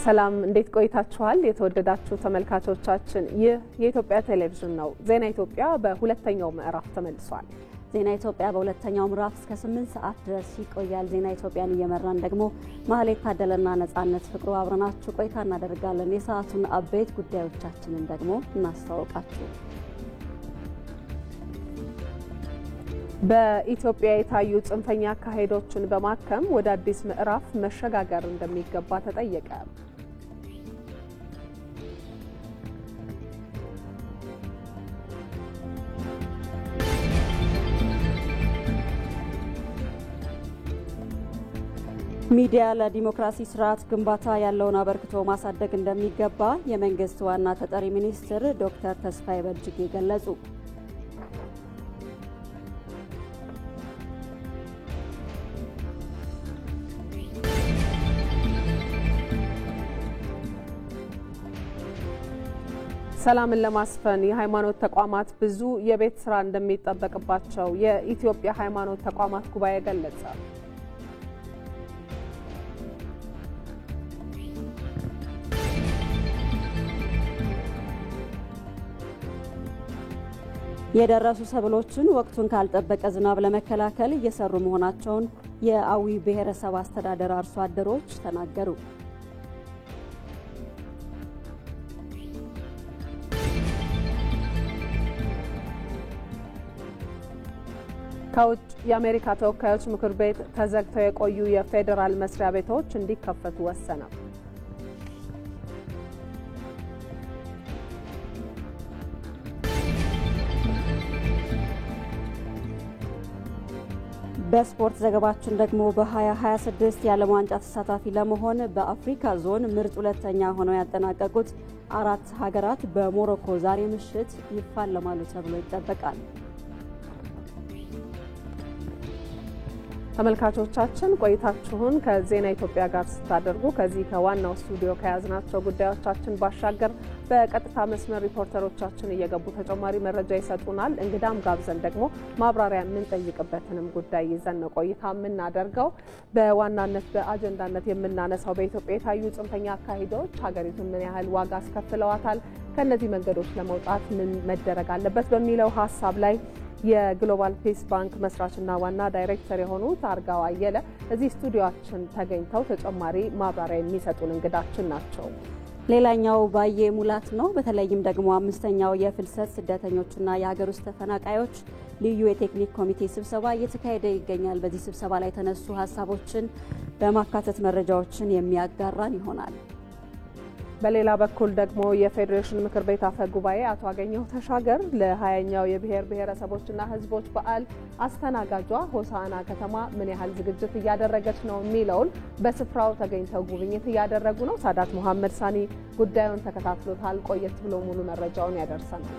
ሰላም እንዴት ቆይታችኋል? የተወደዳችሁ ተመልካቾቻችን ይህ የኢትዮጵያ ቴሌቪዥን ነው። ዜና ኢትዮጵያ በሁለተኛው ምዕራፍ ተመልሷል። ዜና ኢትዮጵያ በሁለተኛው ምዕራፍ እስከ 8 ሰዓት ድረስ ይቆያል። ዜና ኢትዮጵያን እየመራን ደግሞ ማህሌት ታደለና ነጻነት ፍቅሩ አብረናችሁ ቆይታ እናደርጋለን። የሰዓቱን አበይት ጉዳዮቻችንን ደግሞ እናስተዋውቃችሁ። በኢትዮጵያ የታዩ ጽንፈኛ አካሄዶችን በማከም ወደ አዲስ ምዕራፍ መሸጋገር እንደሚገባ ተጠየቀ። ሚዲያ ለዲሞክራሲ ስርዓት ግንባታ ያለውን አበርክቶ ማሳደግ እንደሚገባ የመንግስት ዋና ተጠሪ ሚኒስትር ዶክተር ተስፋዬ በልጅጌ ገለጹ። ሰላምን ለማስፈን የሃይማኖት ተቋማት ብዙ የቤት ስራ እንደሚጠበቅባቸው የኢትዮጵያ ሃይማኖት ተቋማት ጉባኤ ገለጸ። የደረሱ ሰብሎችን ወቅቱን ካልጠበቀ ዝናብ ለመከላከል እየሰሩ መሆናቸውን የአዊ ብሔረሰብ አስተዳደር አርሶ አደሮች ተናገሩ። ከውጭ የአሜሪካ ተወካዮች ምክር ቤት ተዘግተው የቆዩ የፌዴራል መስሪያ ቤቶች እንዲከፈቱ ወሰነ። በስፖርት ዘገባችን ደግሞ በ2026 የዓለም ዋንጫ ተሳታፊ ለመሆን በአፍሪካ ዞን ምርጥ ሁለተኛ ሆነው ያጠናቀቁት 4 ሀገራት በሞሮኮ ዛሬ ምሽት ይፋለማሉ ተብሎ ይጠበቃል። ተመልካቾቻችን ቆይታችሁን ከዜና ኢትዮጵያ ጋር ስታደርጉ ከዚህ ከዋናው ስቱዲዮ ከያዝናቸው ጉዳዮቻችን ባሻገር በቀጥታ መስመር ሪፖርተሮቻችን እየገቡ ተጨማሪ መረጃ ይሰጡናል። እንግዳም ጋብዘን ደግሞ ማብራሪያ የምንጠይቅበትንም ጉዳይ ይዘን ነው ቆይታ የምናደርገው። በዋናነት በአጀንዳነት የምናነሳው በኢትዮጵያ የታዩ ጽንፈኛ አካሄዶች ሀገሪቱን ምን ያህል ዋጋ አስከፍለዋታል፣ ከነዚህ መንገዶች ለመውጣት ምን መደረግ አለበት በሚለው ሀሳብ ላይ የግሎባል ፒስ ባንክ መስራችና ዋና ዳይሬክተር የሆኑት አርጋው አየለ እዚህ ስቱዲዮአችን ተገኝተው ተጨማሪ ማብራሪያ የሚሰጡን እንግዳችን ናቸው። ሌላኛው ባየ ሙላት ነው። በተለይም ደግሞ 5ኛው የፍልሰት ስደተኞችና የሀገር ውስጥ ተፈናቃዮች ልዩ የቴክኒክ ኮሚቴ ስብሰባ እየተካሄደ ይገኛል። በዚህ ስብሰባ ላይ የተነሱ ሀሳቦችን በማካተት መረጃዎችን የሚያጋራን ይሆናል። በሌላ በኩል ደግሞ የፌዴሬሽን ምክር ቤት አፈ ጉባኤ አቶ አገኘሁ ተሻገር ለ20ኛው የብሔር ብሔረሰቦችና ሕዝቦች በዓል አስተናጋጇ ሆሳዕና ከተማ ምን ያህል ዝግጅት እያደረገች ነው የሚለውን በስፍራው ተገኝተው ጉብኝት እያደረጉ ነው። ሳዳት መሐመድ ሳኒ ጉዳዩን ተከታትሎታል። ቆየት ብሎ ሙሉ መረጃውን ያደርሰናል።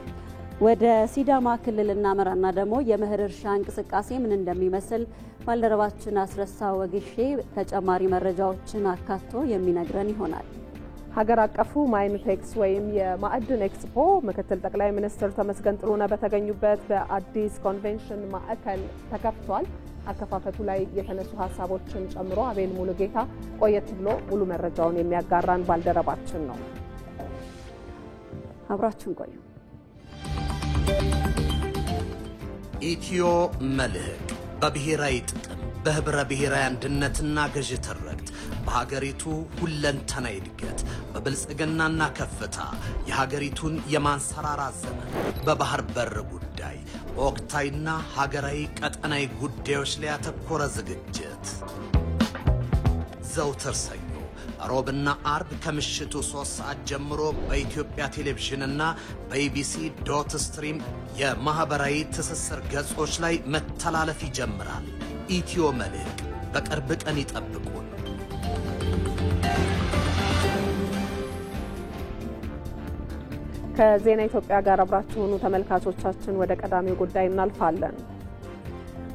ወደ ሲዳማ ክልል እናመራና ደግሞ የመኸር እርሻ እንቅስቃሴ ምን እንደሚመስል ባልደረባችን አስረሳ ወግሼ ተጨማሪ መረጃዎችን አካቶ የሚነግረን ይሆናል። ሀገር አቀፉ ማይንቴክስ ወይም የማዕድን ኤክስፖ ምክትል ጠቅላይ ሚኒስትር ተመስገን ጥሩነህ በተገኙበት በአዲስ ኮንቬንሽን ማዕከል ተከፍቷል። አከፋፈቱ ላይ የተነሱ ሀሳቦችን ጨምሮ አቤል ሙሉጌታ ቆየት ብሎ ሙሉ መረጃውን የሚያጋራን ባልደረባችን ነው። አብራችሁን ቆዩ። ኢትዮ መልህቅ በብሔራዊ ጥቅም በህብረ ብሔራዊ አንድነትና ገዥ ትርክት በሀገሪቱ ሁለንተናዊ እድገት በብልጽግናና ከፍታ የሀገሪቱን የማንሰራራት ዘመን በባህር በር ጉዳይ በወቅታዊና ሀገራዊ ቀጠናዊ ጉዳዮች ላይ ያተኮረ ዝግጅት ዘውትር ሰኞ ሮብና አርብ ከምሽቱ 3 ሰዓት ጀምሮ በኢትዮጵያ ቴሌቪዥንና በኢቢሲ.ስትሪም የማህበራዊ ትስስር ገጾች ላይ መተላለፍ ይጀምራል። ኢትዮ መልህቅ በቅርብ ቀን ይጠብቁን። ከዜና ኢትዮጵያ ጋር አብራችሁኑ ተመልካቾቻችን ወደ ቀዳሚው ጉዳይ እናልፋለን።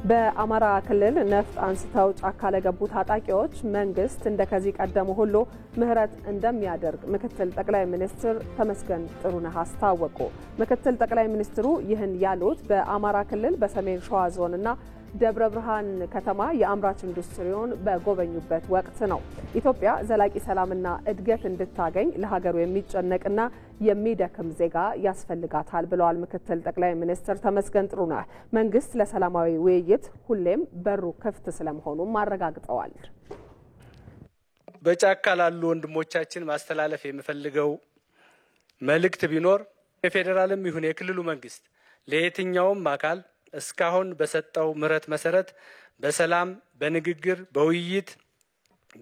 በአማራ ክልል ነፍጥ አንስተው ጫካ ለገቡ ታጣቂዎች መንግስት እንደከዚህ ቀደሙ ሁሉ ምህረት እንደሚያደርግ ምክትል ጠቅላይ ሚኒስትር ተመስገን ጥሩነህ አስታወቁ። ምክትል ጠቅላይ ሚኒስትሩ ይህን ያሉት በአማራ ክልል በሰሜን ሸዋ ዞንና ደብረ ብርሃን ከተማ የአምራች ኢንዱስትሪውን በጎበኙበት ወቅት ነው። ኢትዮጵያ ዘላቂ ሰላምና እድገት እንድታገኝ ለሀገሩ የሚጨነቅና የሚደክም ዜጋ ያስፈልጋታል ብለዋል ምክትል ጠቅላይ ሚኒስትር ተመስገን ጥሩነህ። መንግስት ለሰላማዊ ውይይት ሁሌም በሩ ክፍት ስለመሆኑም አረጋግጠዋል። በጫካ ላሉ ወንድሞቻችን ማስተላለፍ የሚፈልገው መልእክት ቢኖር የፌዴራልም ይሁን የክልሉ መንግስት ለየትኛውም አካል እስካሁን በሰጠው ምህረት መሰረት በሰላም በንግግር በውይይት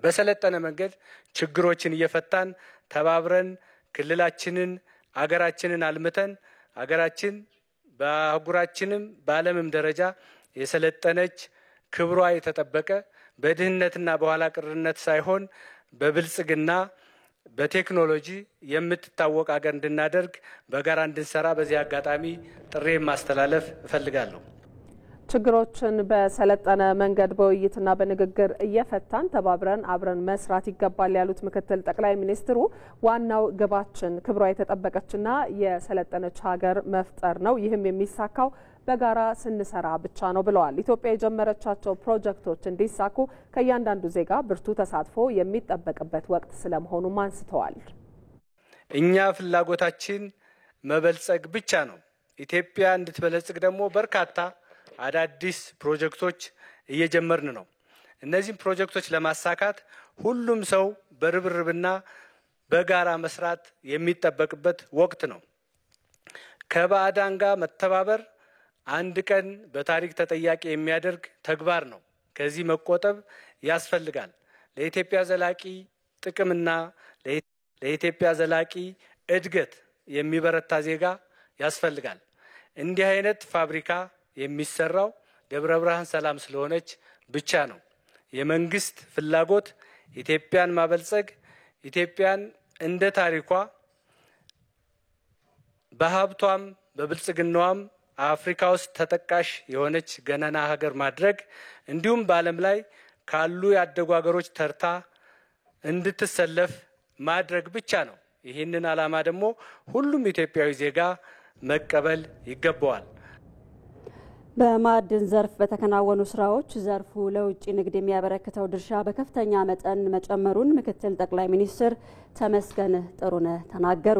በሰለጠነ መንገድ ችግሮችን እየፈታን ተባብረን ክልላችንን አገራችንን አልምተን አገራችን በአህጉራችንም በዓለምም ደረጃ የሰለጠነች ክብሯ የተጠበቀ በድህነትና በኋላ ቅርነት ሳይሆን በብልጽግና በቴክኖሎጂ የምትታወቅ አገር እንድናደርግ በጋራ እንድንሰራ በዚህ አጋጣሚ ጥሪ ማስተላለፍ እፈልጋለሁ። ችግሮችን በሰለጠነ መንገድ በውይይትና በንግግር እየፈታን ተባብረን አብረን መስራት ይገባል ያሉት ምክትል ጠቅላይ ሚኒስትሩ ዋናው ግባችን ክብሯ የተጠበቀችና የሰለጠነች ሀገር መፍጠር ነው። ይህም የሚሳካው በጋራ ስንሰራ ብቻ ነው ብለዋል። ኢትዮጵያ የጀመረቻቸው ፕሮጀክቶች እንዲሳኩ ከእያንዳንዱ ዜጋ ብርቱ ተሳትፎ የሚጠበቅበት ወቅት ስለመሆኑም አንስተዋል። እኛ ፍላጎታችን መበልጸግ ብቻ ነው። ኢትዮጵያ እንድትበለጽግ ደግሞ በርካታ አዳዲስ ፕሮጀክቶች እየጀመርን ነው። እነዚህ ፕሮጀክቶች ለማሳካት ሁሉም ሰው በርብርብና በጋራ መስራት የሚጠበቅበት ወቅት ነው። ከባዕዳን ጋር መተባበር አንድ ቀን በታሪክ ተጠያቂ የሚያደርግ ተግባር ነው። ከዚህ መቆጠብ ያስፈልጋል። ለኢትዮጵያ ዘላቂ ጥቅምና ለኢትዮጵያ ዘላቂ እድገት የሚበረታ ዜጋ ያስፈልጋል። እንዲህ አይነት ፋብሪካ የሚሰራው ደብረ ብርሃን ሰላም ስለሆነች ብቻ ነው። የመንግስት ፍላጎት ኢትዮጵያን ማበልጸግ፣ ኢትዮጵያን እንደ ታሪኳ በሀብቷም በብልጽግናዋም አፍሪካ ውስጥ ተጠቃሽ የሆነች ገናና ሀገር ማድረግ እንዲሁም በዓለም ላይ ካሉ ያደጉ ሀገሮች ተርታ እንድትሰለፍ ማድረግ ብቻ ነው። ይህንን ዓላማ ደግሞ ሁሉም ኢትዮጵያዊ ዜጋ መቀበል ይገባዋል። በማዕድን ዘርፍ በተከናወኑ ስራዎች ዘርፉ ለውጭ ንግድ የሚያበረክተው ድርሻ በከፍተኛ መጠን መጨመሩን ምክትል ጠቅላይ ሚኒስትር ተመስገን ጥሩነህ ተናገሩ።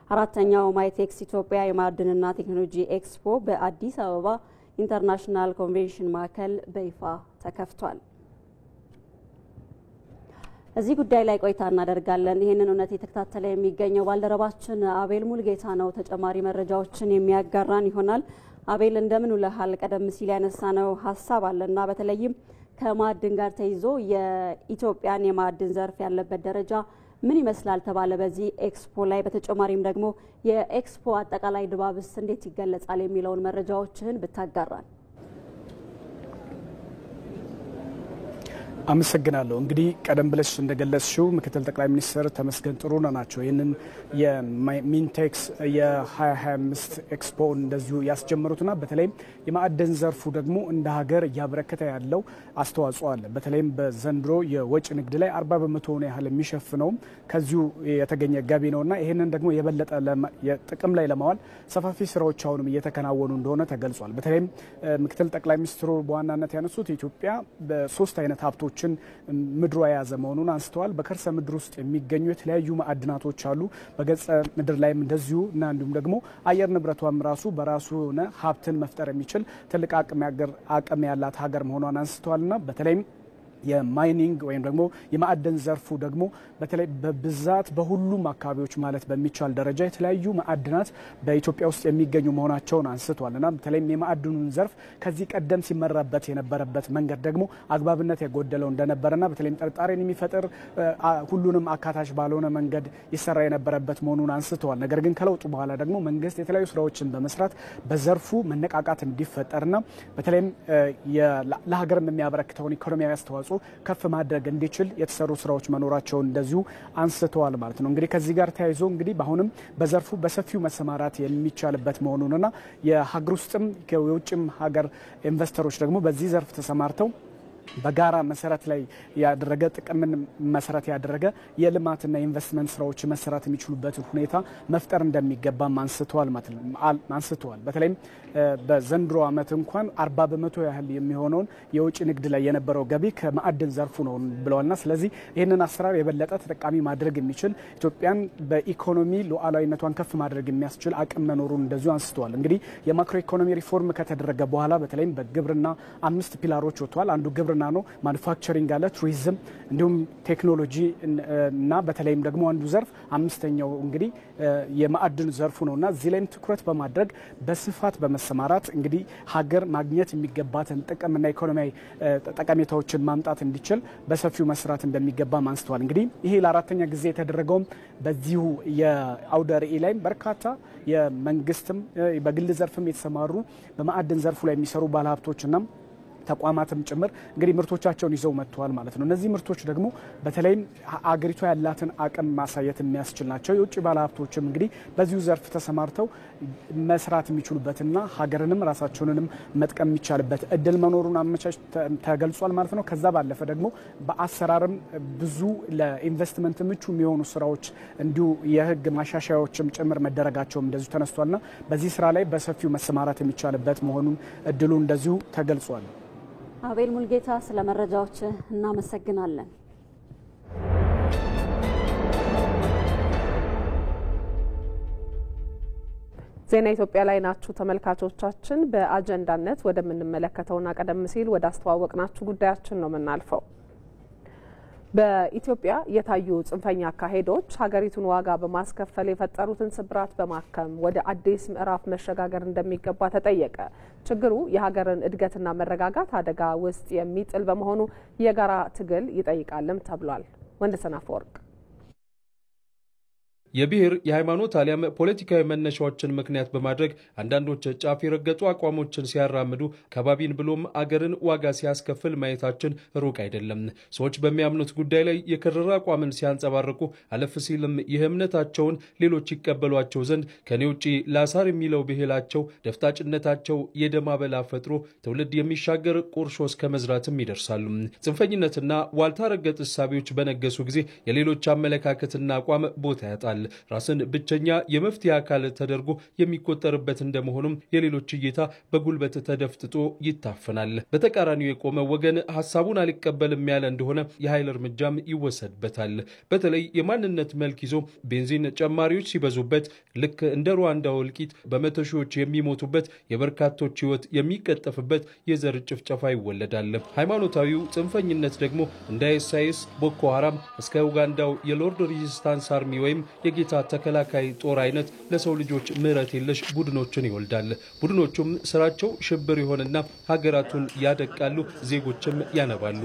አራተኛው ማይቴክስ ኢትዮጵያ የማዕድንና ቴክኖሎጂ ኤክስፖ በአዲስ አበባ ኢንተርናሽናል ኮንቬንሽን ማዕከል በይፋ ተከፍቷል። እዚህ ጉዳይ ላይ ቆይታ እናደርጋለን። ይህንን እውነት የተከታተለ የሚገኘው ባልደረባችን አቤል ሙልጌታ ነው። ተጨማሪ መረጃዎችን የሚያጋራን ይሆናል። አቤል እንደምን ውለሃል? ቀደም ሲል ያነሳነው ሀሳብ አለና በተለይም ከማዕድን ጋር ተይዞ የኢትዮጵያን የማዕድን ዘርፍ ያለበት ደረጃ ምን ይመስላል ተባለ በዚህ ኤክስፖ ላይ። በተጨማሪም ደግሞ የኤክስፖ አጠቃላይ ድባብስ እንዴት ይገለጻል የሚለውን መረጃዎችን ብታጋራን። አመሰግናለሁ። እንግዲህ ቀደም ብለሽ እንደገለጽሽው ምክትል ጠቅላይ ሚኒስትር ተመስገን ጥሩነህ ናቸው ይህንን የሚንቴክስ የ2025 ኤክስፖ እንደዚሁ ያስጀመሩትና በተለይም የማዕድን ዘርፉ ደግሞ እንደ ሀገር እያበረከተ ያለው አስተዋጽኦ አለ። በተለይም በዘንድሮ የወጭ ንግድ ላይ 40 በመቶውን ያህል የሚሸፍነውም ከዚሁ የተገኘ ገቢ ነውና ይህንን ደግሞ የበለጠ ጥቅም ላይ ለማዋል ሰፋፊ ስራዎች አሁንም እየተከናወኑ እንደሆነ ተገልጿል። በተለይም ምክትል ጠቅላይ ሚኒስትሩ በዋናነት ያነሱት ኢትዮጵያ በሶስት አይነት ሀብቶች ምድሯ የያዘ መሆኑን አንስተዋል። በከርሰ ምድር ውስጥ የሚገኙ የተለያዩ ማዕድናቶች አሉ። በገጸ ምድር ላይም እንደዚሁ እና እንዲሁም ደግሞ አየር ንብረቷም ራሱ በራሱ ሆነ ሀብትን መፍጠር የሚችል ትልቅ አቅም ያላት ሀገር መሆኗን አንስተዋልና በተለይም የማይኒንግ ወይም ደግሞ የማዕድን ዘርፉ ደግሞ በተለይ በብዛት በሁሉም አካባቢዎች ማለት በሚቻል ደረጃ የተለያዩ ማዕድናት በኢትዮጵያ ውስጥ የሚገኙ መሆናቸውን አንስተዋልና በተለይም የማዕድኑን ዘርፍ ከዚህ ቀደም ሲመራበት የነበረበት መንገድ ደግሞ አግባብነት የጎደለው እንደነበረና በተለይም ጥርጣሬን የሚፈጥር ሁሉንም አካታች ባልሆነ መንገድ ይሰራ የነበረበት መሆኑን አንስተዋል። ነገር ግን ከለውጡ በኋላ ደግሞ መንግስት የተለያዩ ስራዎችን በመስራት በዘርፉ መነቃቃት እንዲፈጠርና በተለይም ለሀገርም የሚያበረክተውን ኢኮኖሚያዊ አስተዋጽኦ ከፍ ማድረግ እንዲችል የተሰሩ ስራዎች መኖራቸውን እንደዚሁ አንስተዋል ማለት ነው። እንግዲህ ከዚህ ጋር ተያይዞ እንግዲህ አሁንም በዘርፉ በሰፊው መሰማራት የሚቻልበት መሆኑንና የሀገር ውስጥም የውጭም ሀገር ኢንቨስተሮች ደግሞ በዚህ ዘርፍ ተሰማርተው በጋራ መሰረት ላይ ያደረገ ጥቅምን መሰረት ያደረገ የልማትና ኢንቨስትመንት ስራዎች መሰራት የሚችሉበት ሁኔታ መፍጠር እንደሚገባ አንስተዋል። በተለይም በዘንድሮ ዓመት እንኳን 40% ያህል የሚሆነውን የውጭ ንግድ ላይ የነበረው ገቢ ከማዕድን ዘርፉ ነው ብለዋልና ስለዚህ ይህንን አሰራር የበለጠ ተጠቃሚ ማድረግ የሚችል ኢትዮጵያን በኢኮኖሚ ሉዓላዊነቷን ከፍ ማድረግ የሚያስችል አቅም መኖሩን እንደዚሁ አንስተዋል። እንግዲህ የማክሮ ኢኮኖሚ ሪፎርም ከተደረገ በኋላ በተለይም በግብርና 5 ፒላሮች ወጥተዋል። አንዱ ግብርና ነው፣ ማኑፋክቸሪንግ አለ፣ ቱሪዝም እንዲሁም ቴክኖሎጂ እና በተለይም ደግሞ አንዱ ዘርፍ አምስተኛው እንግዲህ የማዕድን ዘርፉ ነውና እዚህ ላይም ትኩረት በማድረግ በስፋት በመሰማራት እንግዲህ ሀገር ማግኘት የሚገባትን ጥቅምና ኢኮኖሚያዊ ጠቀሜታዎችን ማምጣት እንዲችል በሰፊው መስራት እንደሚገባ አንስተዋል። እንግዲህ ይሄ ለአራተኛ ጊዜ የተደረገው በዚሁ የአውደ ርዕይ ላይ በርካታ የመንግስትም በግል ዘርፍም የተሰማሩ በማዕድን ዘርፉ ላይ የሚሰሩ ባለሀብቶችና ተቋማትም ጭምር እንግዲህ ምርቶቻቸውን ይዘው መጥተዋል ማለት ነው። እነዚህ ምርቶች ደግሞ በተለይም አገሪቷ ያላትን አቅም ማሳየት የሚያስችል ናቸው። የውጭ ባለሀብቶችም እንግዲህ በዚሁ ዘርፍ ተሰማርተው መስራት የሚችሉበትና ሀገርንም ራሳቸውንም መጥቀም የሚቻልበት እድል መኖሩን አመቻች ተገልጿል ማለት ነው። ከዛ ባለፈ ደግሞ በአሰራርም ብዙ ለኢንቨስትመንት ምቹ የሚሆኑ ስራዎች እንዲሁ የህግ ማሻሻያዎችም ጭምር መደረጋቸውም እንደዚሁ ተነስቷልና በዚህ ስራ ላይ በሰፊው መሰማራት የሚቻልበት መሆኑን እድሉ እንደዚሁ ተገልጿል። አቤል ሙልጌታ ስለ መረጃዎች እናመሰግናለን። ዜና ኢትዮጵያ ላይ ናችሁ ተመልካቾቻችን። በአጀንዳነት ወደምንመለከተውና ቀደም ሲል ወደ አስተዋወቅናችሁ ጉዳያችን ነው የምናልፈው። በኢትዮጵያ የታዩ ጽንፈኛ አካሄዶች ሀገሪቱን ዋጋ በማስከፈል የፈጠሩትን ስብራት በማከም ወደ አዲስ ምዕራፍ መሸጋገር እንደሚገባ ተጠየቀ። ችግሩ የሀገርን እድገትና መረጋጋት አደጋ ውስጥ የሚጥል በመሆኑ የጋራ ትግል ይጠይቃልም ተብሏል። ወንደሰን አፈወርቅ የብሔር የሃይማኖት አሊያም ፖለቲካዊ መነሻዎችን ምክንያት በማድረግ አንዳንዶች ጫፍ የረገጡ አቋሞችን ሲያራምዱ ከባቢን ብሎም አገርን ዋጋ ሲያስከፍል ማየታችን ሩቅ አይደለም። ሰዎች በሚያምኑት ጉዳይ ላይ የከረረ አቋምን ሲያንጸባርቁ አለፍ ሲልም ይህ እምነታቸውን ሌሎች ይቀበሏቸው ዘንድ ከኔ ውጪ ላሳር የሚለው ብሔላቸው ደፍጣጭነታቸው የደም አበላ ፈጥሮ ትውልድ የሚሻገር ቁርሾ እስከ መዝራትም ይደርሳሉ። ጽንፈኝነትና ዋልታ ረገጥ እሳቤዎች በነገሱ ጊዜ የሌሎች አመለካከትና አቋም ቦታ ያጣል። ራስን ብቸኛ የመፍትሄ አካል ተደርጎ የሚቆጠርበት እንደመሆኑም የሌሎች እይታ በጉልበት ተደፍጥጦ ይታፈናል። በተቃራኒው የቆመ ወገን ሐሳቡን አልቀበልም ያለ እንደሆነ የኃይል እርምጃም ይወሰድበታል። በተለይ የማንነት መልክ ይዞ ቤንዚን ጨማሪዎች ሲበዙበት ልክ እንደ ሩዋንዳ እልቂት በመቶ ሺዎች የሚሞቱበት የበርካቶች ሕይወት የሚቀጠፍበት የዘር ጭፍጨፋ ይወለዳል። ሃይማኖታዊው ጽንፈኝነት ደግሞ እንደ አይኤስ፣ ቦኮ ሃራም እስከ ኡጋንዳው የሎርድ ሬዚስታንስ አርሚ ወይም የጌታ ተከላካይ ጦር አይነት ለሰው ልጆች ምህረት የለሽ ቡድኖችን ይወልዳል። ቡድኖቹም ስራቸው ሽብር ይሆንና ሀገራቱን ያደቃሉ፣ ዜጎችም ያነባሉ።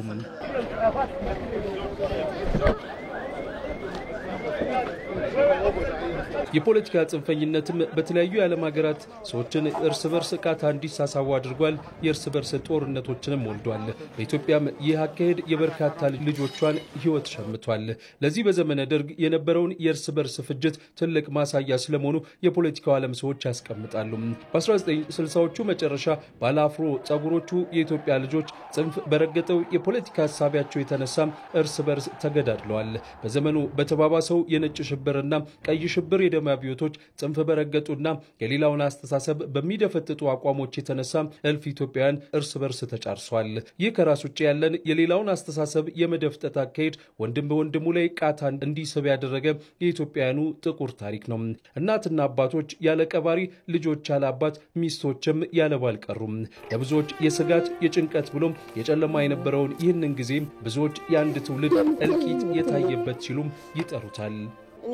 የፖለቲካ ጽንፈኝነትም በተለያዩ የዓለም ሀገራት ሰዎችን እርስ በርስ ቃታ እንዲሳሳቡ አድርጓል። የእርስ በርስ ጦርነቶችንም ወልዷል። በኢትዮጵያም ይህ አካሄድ የበርካታ ልጆቿን ሕይወት ሸምቷል። ለዚህ በዘመነ ደርግ የነበረውን የእርስ በርስ ፍጅት ትልቅ ማሳያ ስለመሆኑ የፖለቲካው ዓለም ሰዎች ያስቀምጣሉ። በ1960ዎቹ መጨረሻ ባለአፍሮ ጸጉሮቹ የኢትዮጵያ ልጆች ጽንፍ በረገጠው የፖለቲካ ሀሳቢያቸው የተነሳ እርስ በርስ ተገዳድለዋል። በዘመኑ በተባባሰው የነጭ ሽብርና ቀይ ሽብር የደም አብዮቶች ጽንፍ በረገጡና የሌላውን አስተሳሰብ በሚደፈጥጡ አቋሞች የተነሳ እልፍ ኢትዮጵያውያን እርስ በርስ ተጫርሷል። ይህ ከራስ ውጭ ያለን የሌላውን አስተሳሰብ የመደፍጠጥ አካሄድ ወንድም በወንድሙ ላይ ቃታ እንዲስብ ያደረገ የኢትዮጵያውያኑ ጥቁር ታሪክ ነው። እናትና አባቶች ያለ ቀባሪ፣ ልጆች ያለ አባት፣ ሚስቶችም ያለ ባል ቀሩም። ለብዙዎች የስጋት የጭንቀት ብሎም የጨለማ የነበረውን ይህንን ጊዜ ብዙዎች የአንድ ትውልድ እልቂት የታየበት ሲሉም ይጠሩታል።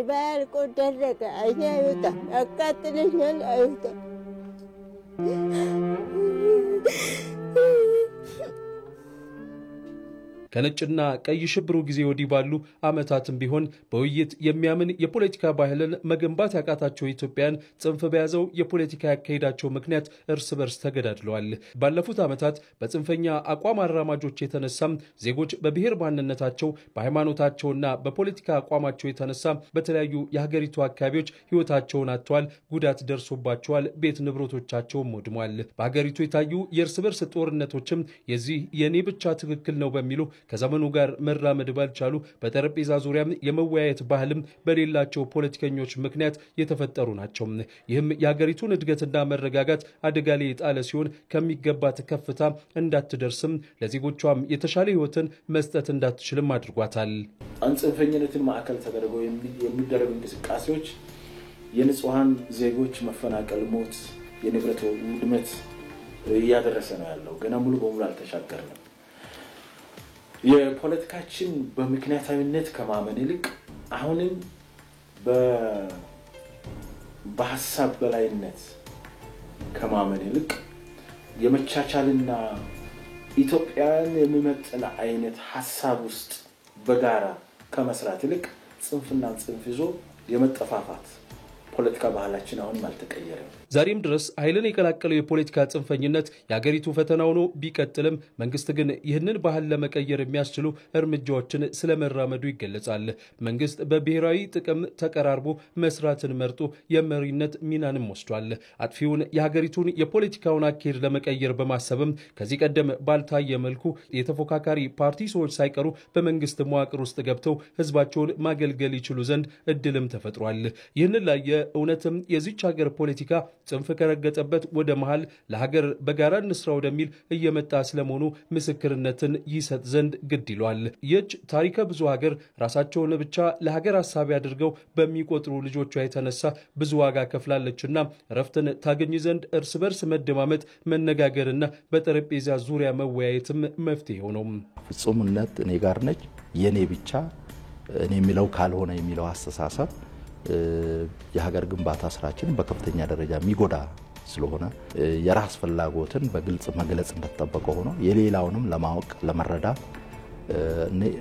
ባልቆ ደረቀ አይያዩታ አቃጥለኛል አይዩታ ከነጭና ቀይ ሽብሩ ጊዜ ወዲህ ባሉ ዓመታትም ቢሆን በውይይት የሚያምን የፖለቲካ ባህልን መገንባት ያቃታቸው ኢትዮጵያን ጽንፍ በያዘው የፖለቲካ ያካሄዳቸው ምክንያት እርስ በርስ ተገዳድለዋል። ባለፉት ዓመታት በጽንፈኛ አቋም አራማጆች የተነሳም ዜጎች በብሔር ማንነታቸው በሃይማኖታቸውና በፖለቲካ አቋማቸው የተነሳ በተለያዩ የሀገሪቱ አካባቢዎች ሕይወታቸውን አጥተዋል፣ ጉዳት ደርሶባቸዋል፣ ቤት ንብረቶቻቸውም ወድሟል። በሀገሪቱ የታዩ የእርስ በርስ ጦርነቶችም የዚህ የኔ ብቻ ትክክል ነው በሚሉ ከዘመኑ ጋር መራመድ ባልቻሉ በጠረጴዛ ዙሪያም የመወያየት ባህልም በሌላቸው ፖለቲከኞች ምክንያት የተፈጠሩ ናቸው። ይህም የሀገሪቱን እድገትና መረጋጋት አደጋ ላይ የጣለ ሲሆን ከሚገባት ከፍታ እንዳትደርስም ለዜጎቿም የተሻለ ሕይወትን መስጠት እንዳትችልም አድርጓታል። ጽንፈኝነትን ማዕከል ተደርገው የሚደረጉ እንቅስቃሴዎች የንጹሃን ዜጎች መፈናቀል፣ ሞት፣ የንብረት ውድመት እያደረሰ ነው ያለው። ገና ሙሉ በሙሉ አልተሻገርንም። የፖለቲካችን በምክንያታዊነት ከማመን ይልቅ አሁንም በሐሳብ በላይነት ከማመን ይልቅ የመቻቻልና ኢትዮጵያን የሚመጥን አይነት ሐሳብ ውስጥ በጋራ ከመስራት ይልቅ ጽንፍና ጽንፍ ይዞ የመጠፋፋት ፖለቲካ ባህላችን አሁንም አልተቀየረም። ዛሬም ድረስ ኃይልን የቀላቀለው የፖለቲካ ጽንፈኝነት የሀገሪቱ ፈተና ሆኖ ቢቀጥልም መንግስት ግን ይህንን ባህል ለመቀየር የሚያስችሉ እርምጃዎችን ስለመራመዱ ይገለጻል። መንግስት በብሔራዊ ጥቅም ተቀራርቦ መስራትን መርጦ የመሪነት ሚናንም ወስዷል። አጥፊውን የሀገሪቱን የፖለቲካውን አካሄድ ለመቀየር በማሰብም ከዚህ ቀደም ባልታየ መልኩ የተፎካካሪ ፓርቲ ሰዎች ሳይቀሩ በመንግስት መዋቅር ውስጥ ገብተው ህዝባቸውን ማገልገል ይችሉ ዘንድ እድልም ተፈጥሯል። ይህንን ላይ እውነትም የዚች ሀገር ፖለቲካ ጽንፍ ከረገጠበት ወደ መሃል ለሀገር በጋራ እንስራ ወደሚል እየመጣ ስለመሆኑ ምስክርነትን ይሰጥ ዘንድ ግድ ይሏል። ይህች ታሪከ ብዙ ሀገር ራሳቸውን ብቻ ለሀገር ሀሳቢ አድርገው በሚቆጥሩ ልጆቿ የተነሳ ብዙ ዋጋ ከፍላለችና እረፍትን ታገኝ ዘንድ እርስ በርስ መደማመጥ፣ መነጋገርና በጠረጴዛ ዙሪያ መወያየትም መፍትሄው ነው። ፍጹምነት እኔ ጋር ነች፣ የኔ ብቻ እኔ የሚለው ካልሆነ የሚለው አስተሳሰብ የሀገር ግንባታ ስራችን በከፍተኛ ደረጃ የሚጎዳ ስለሆነ የራስ ፍላጎትን በግልጽ መግለጽ እንደተጠበቀ ሆኖ የሌላውንም ለማወቅ ለመረዳት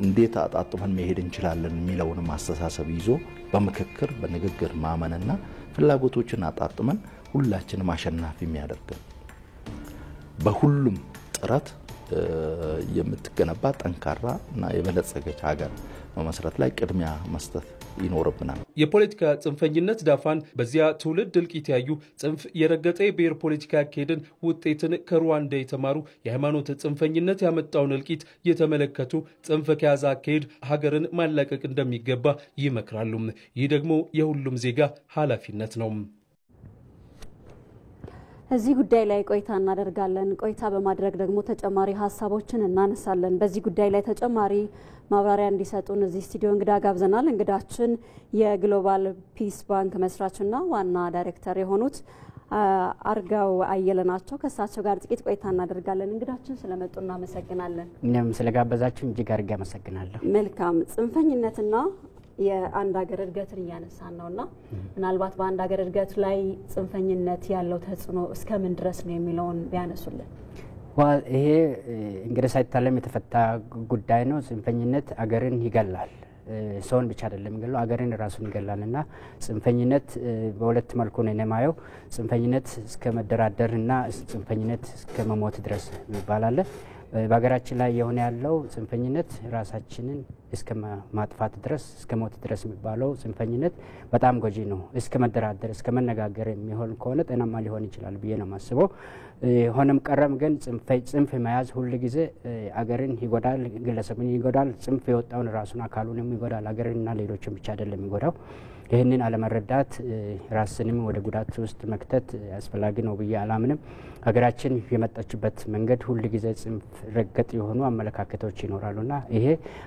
እንዴት አጣጥመን መሄድ እንችላለን የሚለውንም አስተሳሰብ ይዞ በምክክር በንግግር ማመንና ፍላጎቶችን አጣጥመን ሁላችንም አሸናፊ የሚያደርገን በሁሉም ጥረት የምትገነባ ጠንካራ እና የበለጸገች ሀገር መመስረት ላይ ቅድሚያ መስጠት ይኖርብናል። የፖለቲካ ጽንፈኝነት ዳፋን በዚያ ትውልድ እልቂት ያዩ ጽንፍ የረገጠ የብሔር ፖለቲካ አካሄድን ውጤትን ከሩዋንዳ የተማሩ የሃይማኖት ጽንፈኝነት ያመጣውን እልቂት የተመለከቱ ጽንፍ ከያዘ አካሄድ ሀገርን ማላቀቅ እንደሚገባ ይመክራሉ። ይህ ደግሞ የሁሉም ዜጋ ኃላፊነት ነው። እዚህ ጉዳይ ላይ ቆይታ እናደርጋለን። ቆይታ በማድረግ ደግሞ ተጨማሪ ሀሳቦችን እናነሳለን። በዚህ ጉዳይ ላይ ተጨማሪ ማብራሪያ እንዲሰጡን እዚህ ስቱዲዮ እንግዳ ጋብዘናል። እንግዳችን የግሎባል ፒስ ባንክ መስራችና ዋና ዳይሬክተር የሆኑት አርጋው አየለ ናቸው። ከሳቸው ጋር ጥቂት ቆይታ እናደርጋለን። እንግዳችን ስለመጡ እናመሰግናለን። እኛም ስለጋበዛችሁ እጅግ አድርጌ አመሰግናለሁ። መልካም። ጽንፈኝነትና የአንድ ሀገር እድገትን እያነሳን ነውና ምናልባት በአንድ ሀገር እድገት ላይ ጽንፈኝነት ያለው ተጽዕኖ እስከምን ድረስ ነው የሚለውን ቢያነሱልን። ይሄ እንግዲህ ሳይታለም የተፈታ ጉዳይ ነው። ጽንፈኝነት አገርን ይገላል። ሰውን ብቻ አይደለም ይገላል፣ አገርን ራሱን ይገላልና ጽንፈኝነት በሁለት መልኩ ነው የማየው። ጽንፈኝነት እስከ መደራደርና ጽንፈኝነት እስከ መሞት ድረስ ይባላል። በሀገራችን ላይ የሆነ ያለው ጽንፈኝነት ራሳችንን እስከ ማጥፋት ድረስ እስከ ሞት ድረስ የሚባለው ጽንፈኝነት በጣም ጎጂ ነው። እስከ መደራደር እስከ መነጋገር የሚሆን ከሆነ ጤናማ ሊሆን ይችላል ብዬ ነው የማስበው። ሆነም ቀረም ግን ጽንፍ መያዝ ሁሉ ጊዜ አገርን ይጎዳል፣ ግለሰብን ይጎዳል። ጽንፍ የወጣውን ራሱን አካሉንም ይጎዳል። አገርንና ሌሎችን ብቻ አይደለም ይጎዳው። ይህንን አለመረዳት ራስንም ወደ ጉዳት ውስጥ መክተት አስፈላጊ ነው ብዬ አላምንም። ሀገራችን የመጣችበት መንገድ ሁሉ ጊዜ ጽንፍ ረገጥ የሆኑ አመለካከቶች ይኖራሉና ይሄ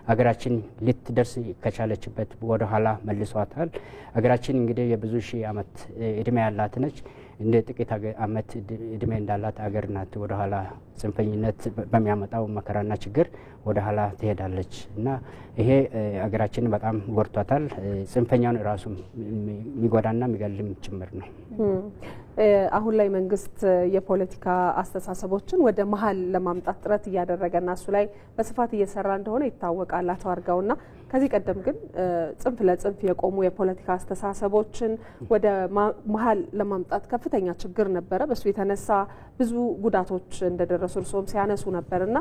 ሀገራችን ልትደርስ ከቻለችበት ወደ ኋላ መልሷታል። ሀገራችን እንግዲህ የብዙ ሺህ ዓመት እድሜ ያላት ነች። እንደ ጥቂት ዓመት እድሜ እንዳላት ሀገር ናት ወደ ኋላ ጽንፈኝነት በሚያመጣው መከራና ችግር ወደ ኋላ ትሄዳለች እና ይሄ አገራችን በጣም ጎድቷታል። ጽንፈኛውን ራሱ የሚጎዳና የሚገልም ጭምር ነው። አሁን ላይ መንግስት የፖለቲካ አስተሳሰቦችን ወደ መሀል ለማምጣት ጥረት እያደረገና እሱ ላይ በስፋት እየሰራ እንደሆነ ይታወቃል አቶ አርጋውና ከዚህ ቀደም ግን ጽንፍ ለጽንፍ የቆሙ የፖለቲካ አስተሳሰቦችን ወደ መሀል ለማምጣት ከፍተኛ ችግር ነበረ። በሱ የተነሳ ብዙ ጉዳቶች እንደደረሱ እርሶም ሲያነሱ ነበርና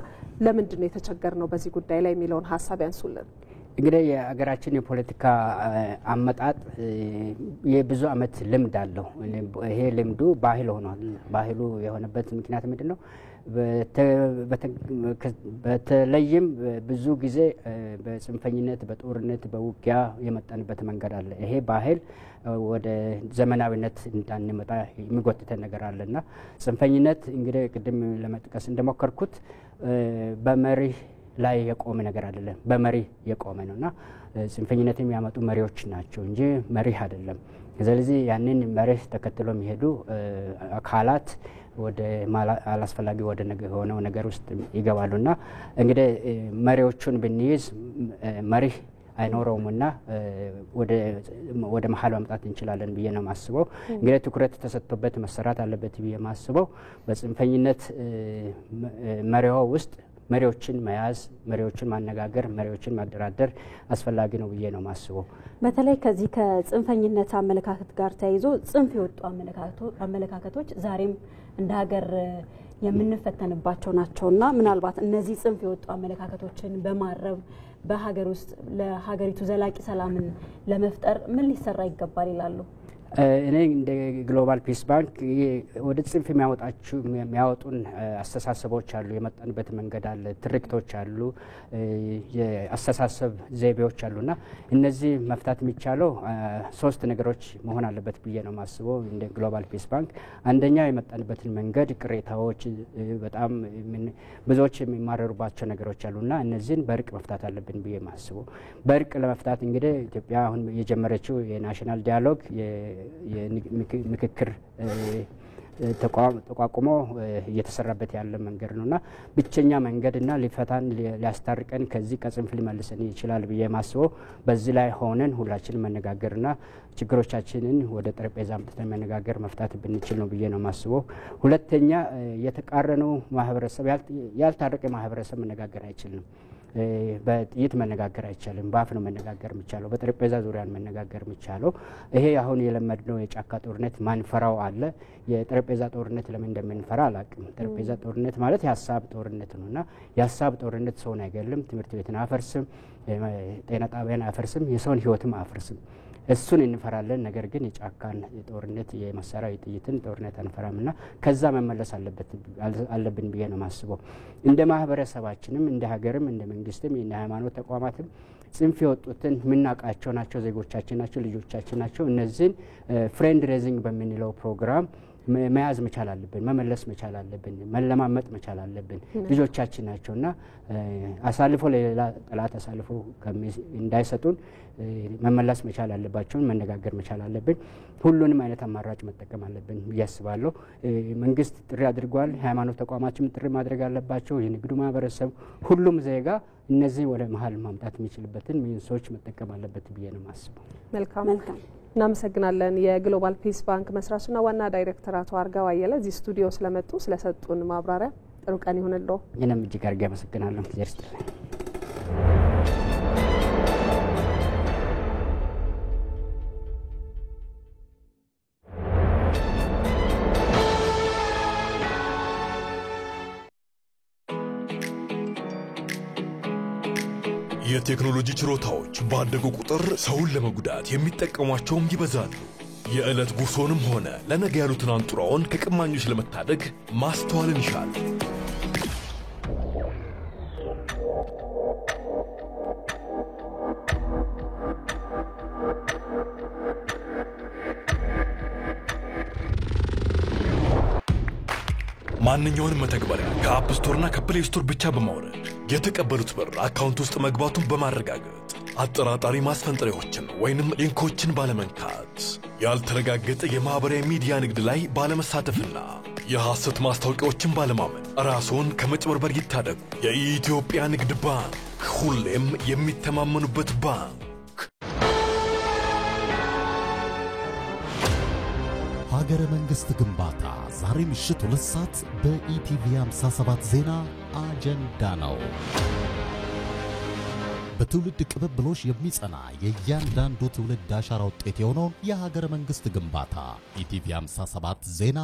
ለምንድን ነው የተቸገርነው በዚህ ጉዳይ ላይ የሚለውን ሀሳብ ያንሱልን። እንግዲህ የሀገራችን የፖለቲካ አመጣጥ የብዙ አመት ልምድ አለው። ይሄ ልምዱ ባህል ሆኗል። ባህሉ የሆነበት ምክንያት ምንድነው? በተለይም ብዙ ጊዜ በጽንፈኝነት በጦርነት በውጊያ የመጣንበት መንገድ አለ። ይሄ ባህል ወደ ዘመናዊነት እንዳንመጣ የሚጎትተን ነገር አለና ጽንፈኝነት እንግዲህ ቅድም ለመጥቀስ እንደሞከርኩት በመሪህ ላይ የቆመ ነገር አይደለም። በመሪ የቆመ ነውና ጽንፈኝነት የሚያመጡ መሪዎች ናቸው እንጂ መሪህ አይደለም። ስለዚህ ያንን መሪህ ተከትሎ የሚሄዱ አካላት ወደ አላስፈላጊ ወደ ሆነው ነገር ውስጥ ይገባሉና እንግዲህ መሪዎቹን ብንይዝ መሪህ አይኖረውምና ወደ መሀል ማምጣት እንችላለን ብዬ ነው ማስበው። እንግዲህ ትኩረት ተሰጥቶበት መሰራት አለበት ብዬ ማስበው በጽንፈኝነት መሪው ውስጥ መሪዎችን መያዝ፣ መሪዎችን ማነጋገር፣ መሪዎችን ማደራደር አስፈላጊ ነው ብዬ ነው ማስበው። በተለይ ከዚህ ከጽንፈኝነት አመለካከት ጋር ተያይዞ ጽንፍ የወጡ አመለካከቶች ዛሬም እንደ ሀገር የምንፈተንባቸው ናቸውና ምናልባት እነዚህ ጽንፍ የወጡ አመለካከቶችን በማረብ በሀገር ውስጥ ለሀገሪቱ ዘላቂ ሰላምን ለመፍጠር ምን ሊሰራ ይገባል ይላሉ? እኔ እንደ ግሎባል ፒስ ባንክ ወደ ጽንፍ የሚያወጡን አስተሳሰቦች አሉ፣ የመጣንበት መንገድ አለ፣ ትርክቶች አሉ፣ የአስተሳሰብ ዘይቤዎች አሉና እነዚህ መፍታት የሚቻለው ሶስት ነገሮች መሆን አለበት ብዬ ነው ማስበው እንደ ግሎባል ፒስ ባንክ። አንደኛ የመጣንበትን መንገድ ቅሬታዎች በጣም ብዙዎች የሚማረሩባቸው ነገሮች አሉና እነዚህን በእርቅ መፍታት አለብን ብዬ ማስበው። በእርቅ ለመፍታት እንግዲህ ኢትዮጵያ አሁን የጀመረችው የናሽናል ዲያሎግ ምክክር ተቋቁሞ እየተሰራበት ያለ መንገድ ነውና ብቸኛ መንገድና ሊፈታን ሊያስታርቀን ከዚህ ከጽንፍ ሊመልሰን ይችላል ብዬ ማስበው በዚህ ላይ ሆነን ሁላችንም መነጋገርና ችግሮቻችንን ወደ ጠረጴዛ አምጥተን መነጋገር መፍታት ብንችል ነው ብዬ ነው ማስበው። ሁለተኛ የተቃረነው ማህበረሰብ ያልታረቀ ማህበረሰብ መነጋገር አይችልም። በጥይት መነጋገር አይቻልም። በአፍ ነው መነጋገር የሚቻለው፣ በጠረጴዛ ዙሪያ መነጋገር የሚቻለው። ይሄ አሁን የለመድነው የጫካ ጦርነት ማንፈራው አለ። የጠረጴዛ ጦርነት ለምን እንደምንፈራ አላውቅም። ጠረጴዛ ጦርነት ማለት የሀሳብ ጦርነት ነውና የሀሳብ ጦርነት ሰውን አይገልም፣ ትምህርት ቤትን አያፈርስም፣ ጤና ጣቢያን አያፈርስም፣ የሰውን ህይወትም አያፈርስም። እሱን እንፈራለን። ነገር ግን የጫካን ጦርነት የመሳሪያ የጥይትን ጦርነት አንፈራምና ከዛ መመለስ አለብን ብዬ ነው ማስበው። እንደ ማህበረሰባችንም እንደ ሀገርም እንደ መንግስትም እንደ ሃይማኖት ተቋማትም ጽንፍ የወጡትን ምናቃቸው ናቸው፣ ዜጎቻችን ናቸው፣ ልጆቻችን ናቸው። እነዚህን ፍሬንድ ሬዚንግ በሚለው ፕሮግራም መያዝ መቻል አለብን፣ መመለስ መቻል አለብን፣ መለማመጥ መቻል አለብን። ልጆቻችን ናቸውና አሳልፎ ለሌላ ጠላት አሳልፎ እንዳይሰጡን መመለስ መቻል አለባቸውን፣ መነጋገር መቻል አለብን። ሁሉንም አይነት አማራጭ መጠቀም አለብን ብዬ አስባለሁ። መንግስት ጥሪ አድርጓል፣ ሃይማኖት ተቋማችም ጥሪ ማድረግ አለባቸው። የንግዱ ማህበረሰብ፣ ሁሉም ዜጋ እነዚህ ወደ መሀል ማምጣት የሚችልበትን ሚንሶች መጠቀም አለበት ብዬ ነው ማስበው። መልካም እናመሰግናለን። የግሎባል ፒስ ባንክ መስራችና ዋና ዳይሬክተር አቶ አርጋው አየለ እዚህ ስቱዲዮ ስለመጡ ስለሰጡን ማብራሪያ ጥሩ ቀን ይሁንልዎ። እኔም እጅግ አድርጌ አመሰግናለሁ። ይስጥልኝ። የቴክኖሎጂ ችሮታዎች ባደጉ ቁጥር ሰውን ለመጉዳት የሚጠቀሟቸውም ይበዛሉ። የዕለት ጉርሶንም ሆነ ለነገ ያሉትን አንጡራውን ከቀማኞች ለመታደግ ማስተዋልን ይሻል። ማንኛውንም መተግበሪያ ከአፕ ስቶርና ከፕሌይ ስቶር ብቻ በማውረድ የተቀበሉት ብር አካውንት ውስጥ መግባቱን በማረጋገጥ አጠራጣሪ ማስፈንጠሪያዎችን ወይንም ሊንኮችን ባለመንካት ያልተረጋገጠ የማህበራዊ ሚዲያ ንግድ ላይ ባለመሳተፍና የሐሰት ማስታወቂያዎችን ባለማመን ራስዎን ከመጭበርበር ይታደጉ። የኢትዮጵያ ንግድ ባንክ ሁሌም የሚተማመኑበት ባንክ። ሀገረ መንግስት ግንባታ ዛሬ ምሽት 2 ሰዓት በኢቲቪ 57 ዜና አጀንዳ ነው። በትውልድ ቅብብሎሽ የሚጸና የእያንዳንዱ ትውልድ አሻራ ውጤት የሆነውን የሀገረ መንግስት ግንባታ ኢቲቪ 57 ዜና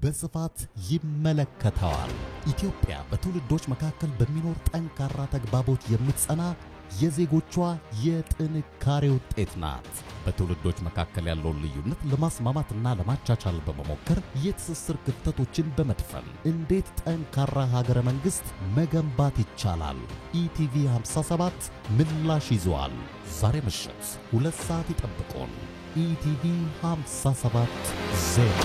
በስፋት ይመለከተዋል። ኢትዮጵያ በትውልዶች መካከል በሚኖር ጠንካራ ተግባቦት የምትጸና የዜጎቿ የጥንካሬ ውጤት ናት። በትውልዶች መካከል ያለውን ልዩነት ለማስማማትና ለማቻቻል በመሞከር የትስስር ክፍተቶችን በመድፈን እንዴት ጠንካራ ሀገረ መንግስት መገንባት ይቻላል? ኢቲቪ 57 ምላሽ ይዟል። ዛሬ ምሽት 2 ሰዓት ይጠብቁን። ኢቲቪ 57 ዜና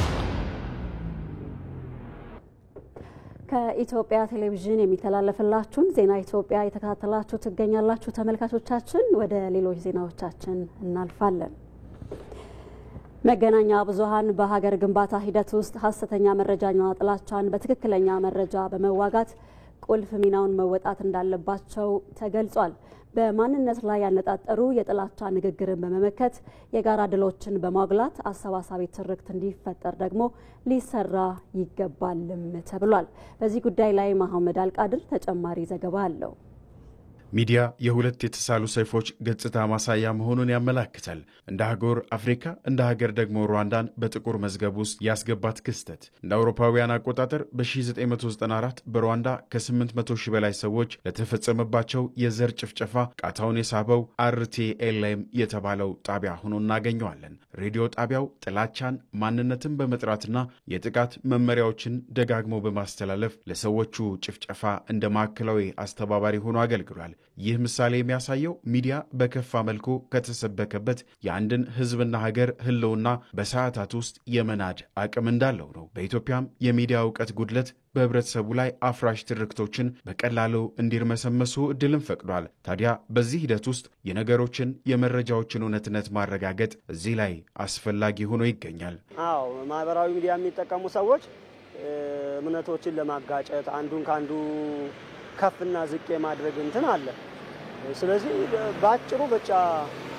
ከኢትዮጵያ ቴሌቪዥን የሚተላለፍላችሁን ዜና ኢትዮጵያ የተከታተላችሁ ትገኛላችሁ ተመልካቾቻችን። ወደ ሌሎች ዜናዎቻችን እናልፋለን። መገናኛ ብዙሃን በሀገር ግንባታ ሂደት ውስጥ ሐሰተኛ መረጃና ጥላቻን በትክክለኛ መረጃ በመዋጋት ቁልፍ ሚናውን መወጣት እንዳለባቸው ተገልጿል። በማንነት ላይ ያነጣጠሩ የጥላቻ ንግግርን በመመከት የጋራ ድሎችን በማጉላት አሰባሳቢ ትርክት እንዲፈጠር ደግሞ ሊሰራ ይገባልም ተብሏል። በዚህ ጉዳይ ላይ መሐመድ አልቃድር ተጨማሪ ዘገባ አለው። ሚዲያ የሁለት የተሳሉ ሰይፎች ገጽታ ማሳያ መሆኑን ያመላክታል። እንደ አህጉር አፍሪካ እንደ ሀገር ደግሞ ሩዋንዳን በጥቁር መዝገብ ውስጥ ያስገባት ክስተት እንደ አውሮፓውያን አቆጣጠር በ1994 በሩዋንዳ ከ800 ሺህ በላይ ሰዎች ለተፈጸመባቸው የዘር ጭፍጨፋ ቃታውን የሳበው RTLM የተባለው ጣቢያ ሆኖ እናገኘዋለን። ሬዲዮ ጣቢያው ጥላቻን፣ ማንነትን በመጥራትና የጥቃት መመሪያዎችን ደጋግሞ በማስተላለፍ ለሰዎቹ ጭፍጨፋ እንደ ማዕከላዊ አስተባባሪ ሆኖ አገልግሏል። ይህ ምሳሌ የሚያሳየው ሚዲያ በከፋ መልኩ ከተሰበከበት የአንድን ሕዝብና ሀገር ህልውና በሰዓታት ውስጥ የመናድ አቅም እንዳለው ነው። በኢትዮጵያም የሚዲያ እውቀት ጉድለት በህብረተሰቡ ላይ አፍራሽ ትርክቶችን በቀላሉ እንዲርመሰመሱ እድልን ፈቅዷል። ታዲያ በዚህ ሂደት ውስጥ የነገሮችን የመረጃዎችን እውነትነት ማረጋገጥ እዚህ ላይ አስፈላጊ ሆኖ ይገኛል። ማህበራዊ ሚዲያ የሚጠቀሙ ሰዎች እምነቶችን ለማጋጨት አንዱን ካንዱ ከፍና ዝቅ የማድረግ እንትን አለ። ስለዚህ ባጭሩ ብቻ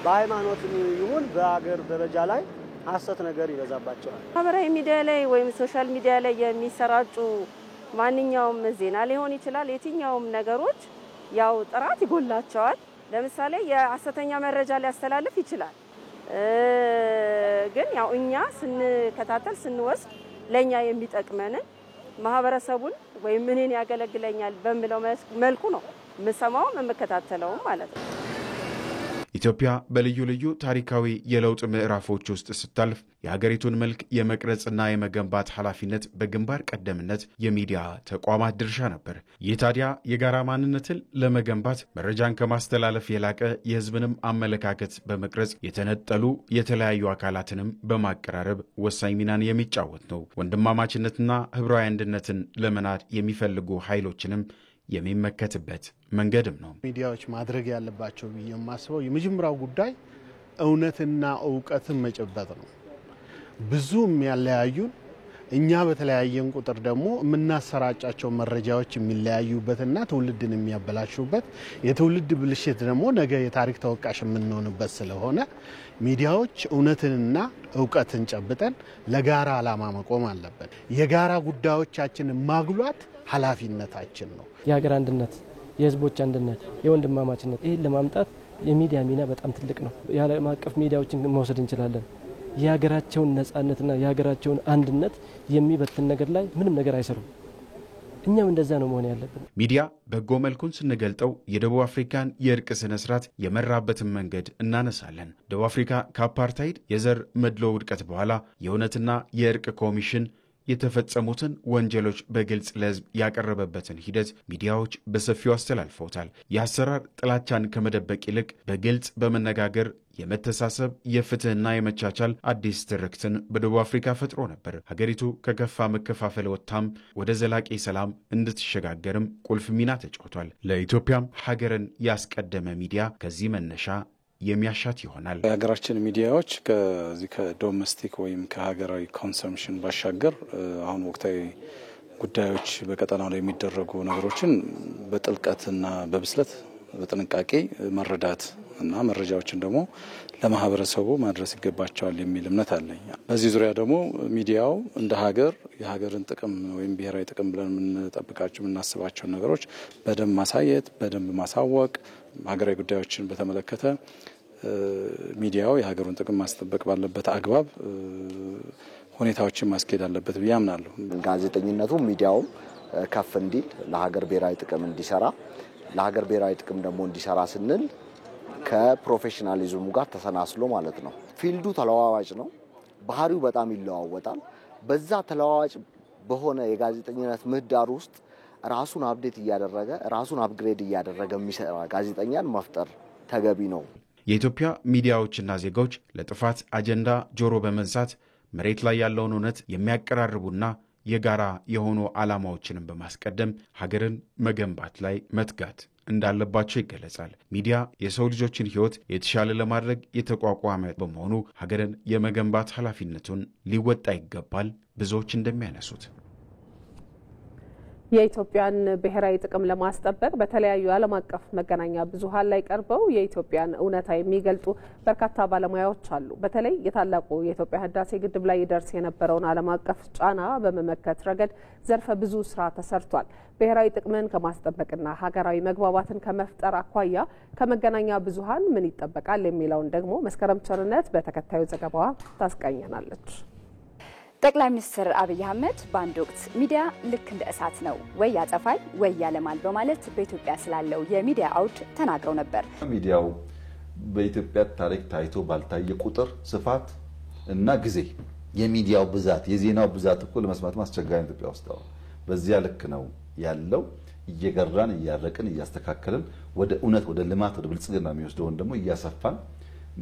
በሃይማኖት ይሁን በአገር ደረጃ ላይ ሐሰት ነገር ይበዛባቸዋል። ማህበራዊ ሚዲያ ላይ ወይም ሶሻል ሚዲያ ላይ የሚሰራጩ ማንኛውም ዜና ሊሆን ይችላል፣ የትኛውም ነገሮች ያው ጥራት ይጎላቸዋል። ለምሳሌ የሐሰተኛ መረጃ ሊያስተላልፍ ይችላል። ግን ያው እኛ ስንከታተል ስንወስድ ለኛ የሚጠቅመንን ማህበረሰቡን ወይም ምንን ያገለግለኛል በሚለው መልኩ ነው የምሰማውም የምከታተለውም ማለት ነው። ኢትዮጵያ በልዩ ልዩ ታሪካዊ የለውጥ ምዕራፎች ውስጥ ስታልፍ የሀገሪቱን መልክ የመቅረጽና የመገንባት ኃላፊነት በግንባር ቀደምነት የሚዲያ ተቋማት ድርሻ ነበር። ይህ ታዲያ የጋራ ማንነትን ለመገንባት መረጃን ከማስተላለፍ የላቀ የሕዝብንም አመለካከት በመቅረጽ የተነጠሉ የተለያዩ አካላትንም በማቀራረብ ወሳኝ ሚናን የሚጫወት ነው። ወንድማማችነትና ህብራዊ አንድነትን ለመናድ የሚፈልጉ ኃይሎችንም የሚመከትበት መንገድም ነው። ሚዲያዎች ማድረግ ያለባቸው ብዬ የማስበው የመጀመሪያው ጉዳይ እውነትና ዕውቀትን መጨበጥ ነው። ብዙ የሚያለያዩን እኛ በተለያየን ቁጥር ደግሞ የምናሰራጫቸው መረጃዎች የሚለያዩበትና ትውልድን የሚያበላሹበት የትውልድ ብልሽት ደግሞ ነገ የታሪክ ተወቃሽ የምንሆንበት ስለሆነ ሚዲያዎች እውነትንና ዕውቀትን ጨብጠን ለጋራ ዓላማ መቆም አለበት። የጋራ ጉዳዮቻችንን ማጉላት ኃላፊነታችን ነው። የሀገር አንድነት፣ የህዝቦች አንድነት፣ የወንድማማችነት ይህን ለማምጣት የሚዲያ ሚና በጣም ትልቅ ነው። የዓለም አቀፍ ሚዲያዎችን መውሰድ እንችላለን። የሀገራቸውን ነጻነትና የሀገራቸውን አንድነት የሚበትን ነገር ላይ ምንም ነገር አይሰሩም። እኛም እንደዛ ነው መሆን ያለብን። ሚዲያ በጎ መልኩን ስንገልጠው የደቡብ አፍሪካን የእርቅ ስነ ስርዓት የመራበትን መንገድ እናነሳለን። ደቡብ አፍሪካ ከአፓርታይድ የዘር መድሎ ውድቀት በኋላ የእውነትና የእርቅ ኮሚሽን የተፈጸሙትን ወንጀሎች በግልጽ ለህዝብ ያቀረበበትን ሂደት ሚዲያዎች በሰፊው አስተላልፈውታል። የአሰራር ጥላቻን ከመደበቅ ይልቅ በግልጽ በመነጋገር የመተሳሰብ የፍትህና የመቻቻል አዲስ ትርክትን በደቡብ አፍሪካ ፈጥሮ ነበር። ሀገሪቱ ከከፋ መከፋፈል ወጥታም ወደ ዘላቂ ሰላም እንድትሸጋገርም ቁልፍ ሚና ተጫውቷል። ለኢትዮጵያም ሀገርን ያስቀደመ ሚዲያ ከዚህ መነሻ የሚያሻት ይሆናል። የሀገራችን ሚዲያዎች ከዚህ ከዶሜስቲክ ወይም ከሀገራዊ ኮንሰምፕሽን ባሻገር አሁን ወቅታዊ ጉዳዮች በቀጠናው ላይ የሚደረጉ ነገሮችን በጥልቀትና በብስለት በጥንቃቄ መረዳት እና መረጃዎችን ደግሞ ለማህበረሰቡ ማድረስ ይገባቸዋል የሚል እምነት አለኝ። በዚህ ዙሪያ ደግሞ ሚዲያው እንደ ሀገር የሀገርን ጥቅም ወይም ብሔራዊ ጥቅም ብለን የምንጠብቃቸው የምናስባቸውን ነገሮች በደንብ ማሳየት፣ በደንብ ማሳወቅ፣ ሀገራዊ ጉዳዮችን በተመለከተ ሚዲያው የሀገሩን ጥቅም ማስጠበቅ ባለበት አግባብ ሁኔታዎችን ማስኬድ አለበት ብዬ አምናለሁ። ጋዜጠኝነቱ ሚዲያውም ከፍ እንዲል ለሀገር ብሔራዊ ጥቅም እንዲሰራ ለሀገር ብሔራዊ ጥቅም ደግሞ እንዲሰራ ስንል ከፕሮፌሽናሊዝሙ ጋር ተሰናስሎ ማለት ነው። ፊልዱ ተለዋዋጭ ነው። ባህሪው በጣም ይለዋወጣል። በዛ ተለዋዋጭ በሆነ የጋዜጠኝነት ምህዳር ውስጥ ራሱን አፕዴት እያደረገ ራሱን አፕግሬድ እያደረገ የሚሰራ ጋዜጠኛን መፍጠር ተገቢ ነው። የኢትዮጵያ ሚዲያዎችና ዜጎች ለጥፋት አጀንዳ ጆሮ በመንሳት መሬት ላይ ያለውን እውነት የሚያቀራርቡና የጋራ የሆኑ ዓላማዎችንም በማስቀደም ሀገርን መገንባት ላይ መትጋት እንዳለባቸው ይገለጻል። ሚዲያ የሰው ልጆችን ሕይወት የተሻለ ለማድረግ የተቋቋመ በመሆኑ ሀገርን የመገንባት ኃላፊነቱን ሊወጣ ይገባል ብዙዎች እንደሚያነሱት። የኢትዮጵያን ብሔራዊ ጥቅም ለማስጠበቅ በተለያዩ ዓለም አቀፍ መገናኛ ብዙሃን ላይ ቀርበው የኢትዮጵያን እውነታ የሚገልጡ በርካታ ባለሙያዎች አሉ። በተለይ የታላቁ የኢትዮጵያ ህዳሴ ግድብ ላይ ይደርስ የነበረውን ዓለም አቀፍ ጫና በመመከት ረገድ ዘርፈ ብዙ ስራ ተሰርቷል። ብሔራዊ ጥቅምን ከማስጠበቅና ሀገራዊ መግባባትን ከመፍጠር አኳያ ከመገናኛ ብዙሃን ምን ይጠበቃል የሚለውን ደግሞ መስከረም ቸርነት በተከታዩ ዘገባዋ ታስቃኘናለች። ጠቅላይ ሚኒስትር አብይ አህመድ በአንድ ወቅት ሚዲያ ልክ እንደ እሳት ነው፣ ወይ ያጠፋል ወይ ያለማል በማለት በኢትዮጵያ ስላለው የሚዲያ አውድ ተናግረው ነበር። ሚዲያው በኢትዮጵያ ታሪክ ታይቶ ባልታየ ቁጥር፣ ስፋት እና ጊዜ የሚዲያው ብዛት የዜናው ብዛት እኮ ለመስማት ማስቸጋሪ ኢትዮጵያ ውስጥ ነው። በዚያ ልክ ነው ያለው። እየገራን እያረቅን እያስተካከልን ወደ እውነት ወደ ልማት ወደ ብልጽግና የሚወስደውን ደግሞ እያሰፋን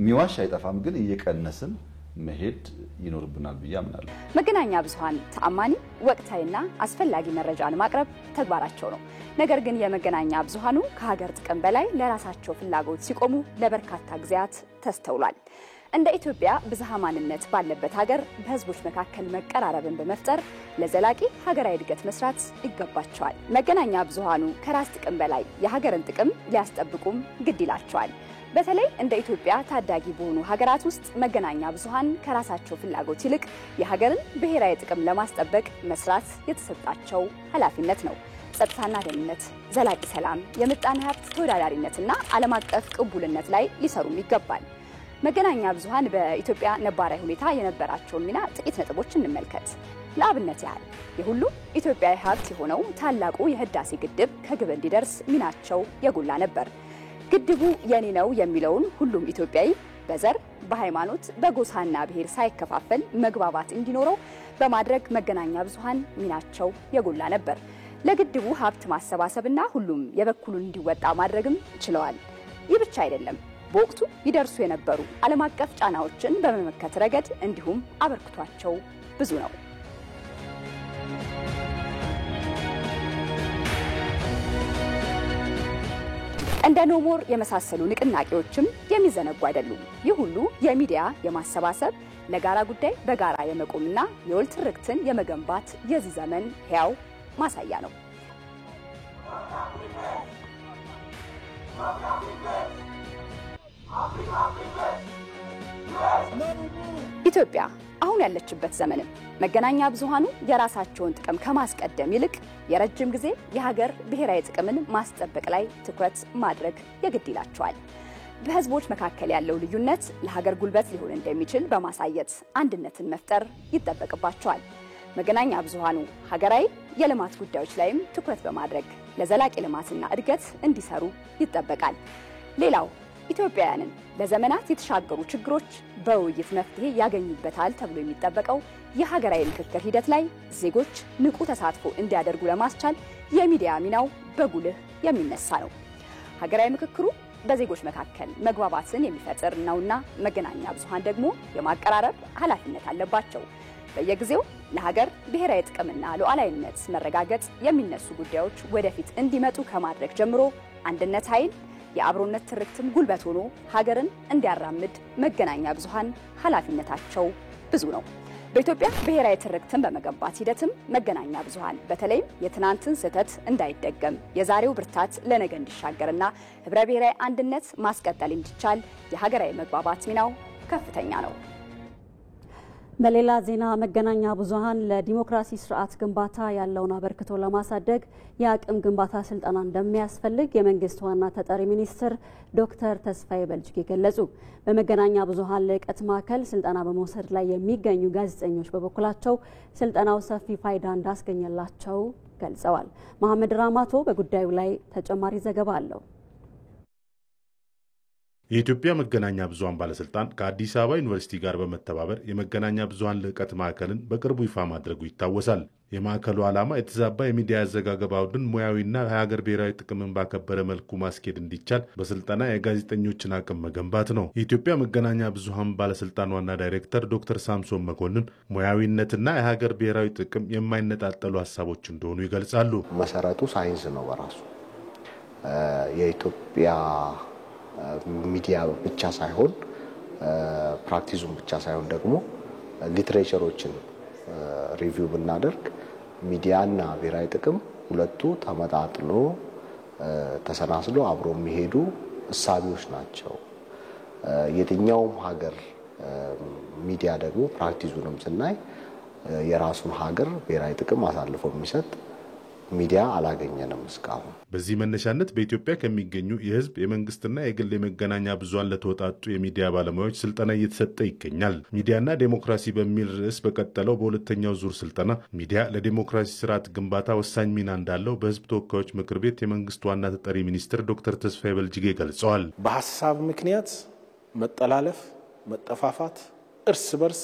ሚዋሽ አይጠፋም ግን እየቀነስን መሄድ ይኖርብናል ብዬ አምናለሁ። መገናኛ ብዙሃን ተአማኒ ወቅታዊና አስፈላጊ መረጃን ማቅረብ ተግባራቸው ነው። ነገር ግን የመገናኛ ብዙሃኑ ከሀገር ጥቅም በላይ ለራሳቸው ፍላጎት ሲቆሙ ለበርካታ ጊዜያት ተስተውሏል። እንደ ኢትዮጵያ ብዝሃ ማንነት ባለበት ሀገር በህዝቦች መካከል መቀራረብን በመፍጠር ለዘላቂ ሀገራዊ እድገት መስራት ይገባቸዋል። መገናኛ ብዙሃኑ ከራስ ጥቅም በላይ የሀገርን ጥቅም ሊያስጠብቁም ግድ ይላቸዋል። በተለይ እንደ ኢትዮጵያ ታዳጊ በሆኑ ሀገራት ውስጥ መገናኛ ብዙሃን ከራሳቸው ፍላጎት ይልቅ የሀገርን ብሔራዊ ጥቅም ለማስጠበቅ መስራት የተሰጣቸው ኃላፊነት ነው። ጸጥታና ደህንነት፣ ዘላቂ ሰላም፣ የምጣኔ ሀብት ተወዳዳሪነትና ዓለም አቀፍ ቅቡልነት ላይ ሊሰሩም ይገባል። መገናኛ ብዙሃን በኢትዮጵያ ነባራዊ ሁኔታ የነበራቸውን ሚና ጥቂት ነጥቦች እንመልከት። ለአብነት ያህል የሁሉም ኢትዮጵያዊ ሀብት የሆነው ታላቁ የህዳሴ ግድብ ከግብ እንዲደርስ ሚናቸው የጎላ ነበር። ግድቡ የኔ ነው የሚለውን ሁሉም ኢትዮጵያዊ በዘር፣ በሃይማኖት፣ በጎሳና ብሔር ሳይከፋፈል መግባባት እንዲኖረው በማድረግ መገናኛ ብዙሃን ሚናቸው የጎላ ነበር። ለግድቡ ሀብት ማሰባሰብና ሁሉም የበኩሉን እንዲወጣ ማድረግም ችለዋል። ይህ ብቻ አይደለም። በወቅቱ ይደርሱ የነበሩ ዓለም አቀፍ ጫናዎችን በመመከት ረገድ እንዲሁም አበርክቷቸው ብዙ ነው። እንደ ኖሞር የመሳሰሉ ንቅናቄዎችም የሚዘነጉ አይደሉም። ይህ ሁሉ የሚዲያ የማሰባሰብ ለጋራ ጉዳይ በጋራ የመቆምና የወል ትርክትን የመገንባት የዚህ ዘመን ሕያው ማሳያ ነው። ኢትዮጵያ አሁን ያለችበት ዘመንም መገናኛ ብዙሃኑ የራሳቸውን ጥቅም ከማስቀደም ይልቅ የረጅም ጊዜ የሀገር ብሔራዊ ጥቅምን ማስጠበቅ ላይ ትኩረት ማድረግ የግድ ይላቸዋል። በህዝቦች መካከል ያለው ልዩነት ለሀገር ጉልበት ሊሆን እንደሚችል በማሳየት አንድነትን መፍጠር ይጠበቅባቸዋል። መገናኛ ብዙሃኑ ሀገራዊ የልማት ጉዳዮች ላይም ትኩረት በማድረግ ለዘላቂ ልማትና እድገት እንዲሰሩ ይጠበቃል። ሌላው ኢትዮጵያውያንን ለዘመናት የተሻገሩ ችግሮች በውይይት መፍትሄ ያገኙበታል ተብሎ የሚጠበቀው የሀገራዊ ምክክር ሂደት ላይ ዜጎች ንቁ ተሳትፎ እንዲያደርጉ ለማስቻል የሚዲያ ሚናው በጉልህ የሚነሳ ነው። ሀገራዊ ምክክሩ በዜጎች መካከል መግባባትን የሚፈጥር ነውና መገናኛ ብዙሃን ደግሞ የማቀራረብ ኃላፊነት አለባቸው። በየጊዜው ለሀገር ብሔራዊ ጥቅምና ሉዓላዊነት መረጋገጥ የሚነሱ ጉዳዮች ወደፊት እንዲመጡ ከማድረግ ጀምሮ አንድነት ኃይል፣ የአብሮነት ትርክትም ጉልበት ሆኖ ሀገርን እንዲያራምድ መገናኛ ብዙሃን ኃላፊነታቸው ብዙ ነው። በኢትዮጵያ ብሔራዊ ትርክትን በመገንባት ሂደትም መገናኛ ብዙሃን በተለይም የትናንትን ስህተት እንዳይደገም የዛሬው ብርታት ለነገ እንዲሻገርና ህብረ ብሔራዊ አንድነት ማስቀጠል እንዲቻል የሀገራዊ መግባባት ሚናው ከፍተኛ ነው። በሌላ ዜና መገናኛ ብዙሃን ለዲሞክራሲ ስርዓት ግንባታ ያለውን አበርክቶ ለማሳደግ የአቅም ግንባታ ስልጠና እንደሚያስፈልግ የመንግስት ዋና ተጠሪ ሚኒስትር ዶክተር ተስፋዬ በልጅጌ ገለጹ። በመገናኛ ብዙሃን ልዕቀት ማዕከል ስልጠና በመውሰድ ላይ የሚገኙ ጋዜጠኞች በበኩላቸው ስልጠናው ሰፊ ፋይዳ እንዳስገኘላቸው ገልጸዋል። መሐመድ ራማቶ በጉዳዩ ላይ ተጨማሪ ዘገባ አለው። የኢትዮጵያ መገናኛ ብዙሃን ባለስልጣን ከአዲስ አበባ ዩኒቨርሲቲ ጋር በመተባበር የመገናኛ ብዙሃን ልዕቀት ማዕከልን በቅርቡ ይፋ ማድረጉ ይታወሳል። የማዕከሉ ዓላማ የተዛባ የሚዲያ አዘጋገብ አውድን ሙያዊና የሀገር ብሔራዊ ጥቅምን ባከበረ መልኩ ማስኬድ እንዲቻል በስልጠና የጋዜጠኞችን አቅም መገንባት ነው። የኢትዮጵያ መገናኛ ብዙሃን ባለስልጣን ዋና ዳይሬክተር ዶክተር ሳምሶን መኮንን ሙያዊነትና የሀገር ብሔራዊ ጥቅም የማይነጣጠሉ ሀሳቦች እንደሆኑ ይገልጻሉ። መሰረቱ ሳይንስ ነው በራሱ የኢትዮጵያ ሚዲያ ብቻ ሳይሆን ፕራክቲሱን ብቻ ሳይሆን ደግሞ ሊትሬቸሮችን ሪቪው ብናደርግ ሚዲያና ብሔራዊ ጥቅም ሁለቱ ተመጣጥኖ ተሰናስሎ አብሮ የሚሄዱ እሳቢዎች ናቸው። የትኛውም ሀገር ሚዲያ ደግሞ ፕራክቲሱንም ስናይ የራሱን ሀገር ብሔራዊ ጥቅም አሳልፎ የሚሰጥ ሚዲያ አላገኘንም እስካሁን። በዚህ መነሻነት በኢትዮጵያ ከሚገኙ የህዝብ የመንግስትና የግል የመገናኛ ብዙሃን ለተወጣጡ የሚዲያ ባለሙያዎች ስልጠና እየተሰጠ ይገኛል። ሚዲያና ዴሞክራሲ በሚል ርዕስ በቀጠለው በሁለተኛው ዙር ስልጠና ሚዲያ ለዴሞክራሲ ስርዓት ግንባታ ወሳኝ ሚና እንዳለው በህዝብ ተወካዮች ምክር ቤት የመንግስት ዋና ተጠሪ ሚኒስትር ዶክተር ተስፋዬ በልጅጌ ገልጸዋል። በሀሳብ ምክንያት መጠላለፍ፣ መጠፋፋት፣ እርስ በርስ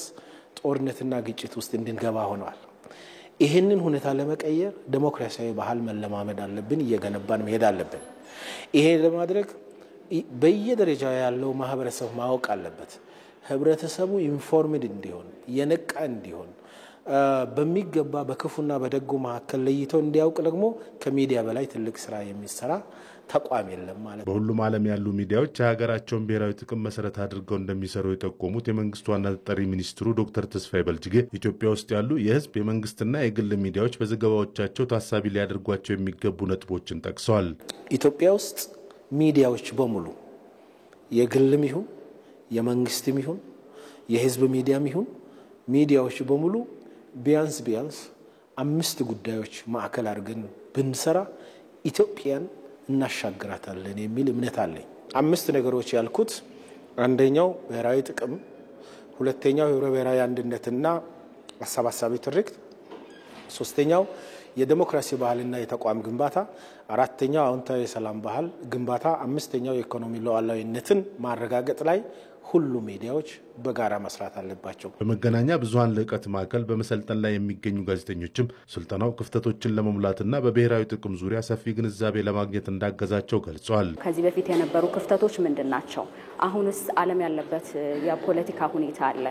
ጦርነትና ግጭት ውስጥ እንድንገባ ሆነዋል። ይህንን ሁኔታ ለመቀየር ዴሞክራሲያዊ ባህል መለማመድ አለብን፣ እየገነባን መሄድ አለብን። ይሄ ለማድረግ በየደረጃው ያለው ማህበረሰብ ማወቅ አለበት። ህብረተሰቡ ኢንፎርምድ እንዲሆን የነቃ እንዲሆን በሚገባ በክፉና በደጉ መካከል ለይተው እንዲያውቅ ደግሞ ከሚዲያ በላይ ትልቅ ስራ የሚሰራ ተቋም የለም ማለት። በሁሉም ዓለም ያሉ ሚዲያዎች የሀገራቸውን ብሔራዊ ጥቅም መሰረት አድርገው እንደሚሰሩ የጠቆሙት የመንግስት ዋና ተጠሪ ሚኒስትሩ ዶክተር ተስፋዬ በልጅጌ ኢትዮጵያ ውስጥ ያሉ የህዝብ የመንግስትና የግል ሚዲያዎች በዘገባዎቻቸው ታሳቢ ሊያደርጓቸው የሚገቡ ነጥቦችን ጠቅሰዋል። ኢትዮጵያ ውስጥ ሚዲያዎች በሙሉ የግልም ይሁን የመንግስትም ይሁን የህዝብ ሚዲያም ይሁን ሚዲያዎች በሙሉ ቢያንስ 5 ጉዳዮች ማዕከል አድርገን ብንሰራ ኢትዮጵያን እናሻግራታለን የሚል እምነት አለኝ። 5 ነገሮች ያልኩት አንደኛው ብሔራዊ ጥቅም፣ ሁለተኛው ህብረ ብሔራዊ አንድነትና አሰባሳቢ ትርክት፣ ሶስተኛው የዲሞክራሲ ባህልና የተቋም ግንባታ፣ አራተኛው አዎንታዊ የሰላም ባህል ግንባታ፣ አምስተኛው የኢኮኖሚ ሉዓላዊነትን ማረጋገጥ ላይ ሁሉ ሚዲያዎች በጋራ መስራት አለባቸው። በመገናኛ ብዙሃን ልዕቀት ማዕከል በመሰልጠን ላይ የሚገኙ ጋዜጠኞችም ስልጠናው ክፍተቶችን ለመሙላትና በብሔራዊ ጥቅም ዙሪያ ሰፊ ግንዛቤ ለማግኘት እንዳገዛቸው ገልጸዋል። ከዚህ በፊት የነበሩ ክፍተቶች ምንድን ናቸው? አሁንስ ዓለም ያለበት የፖለቲካ ሁኔታ አለ።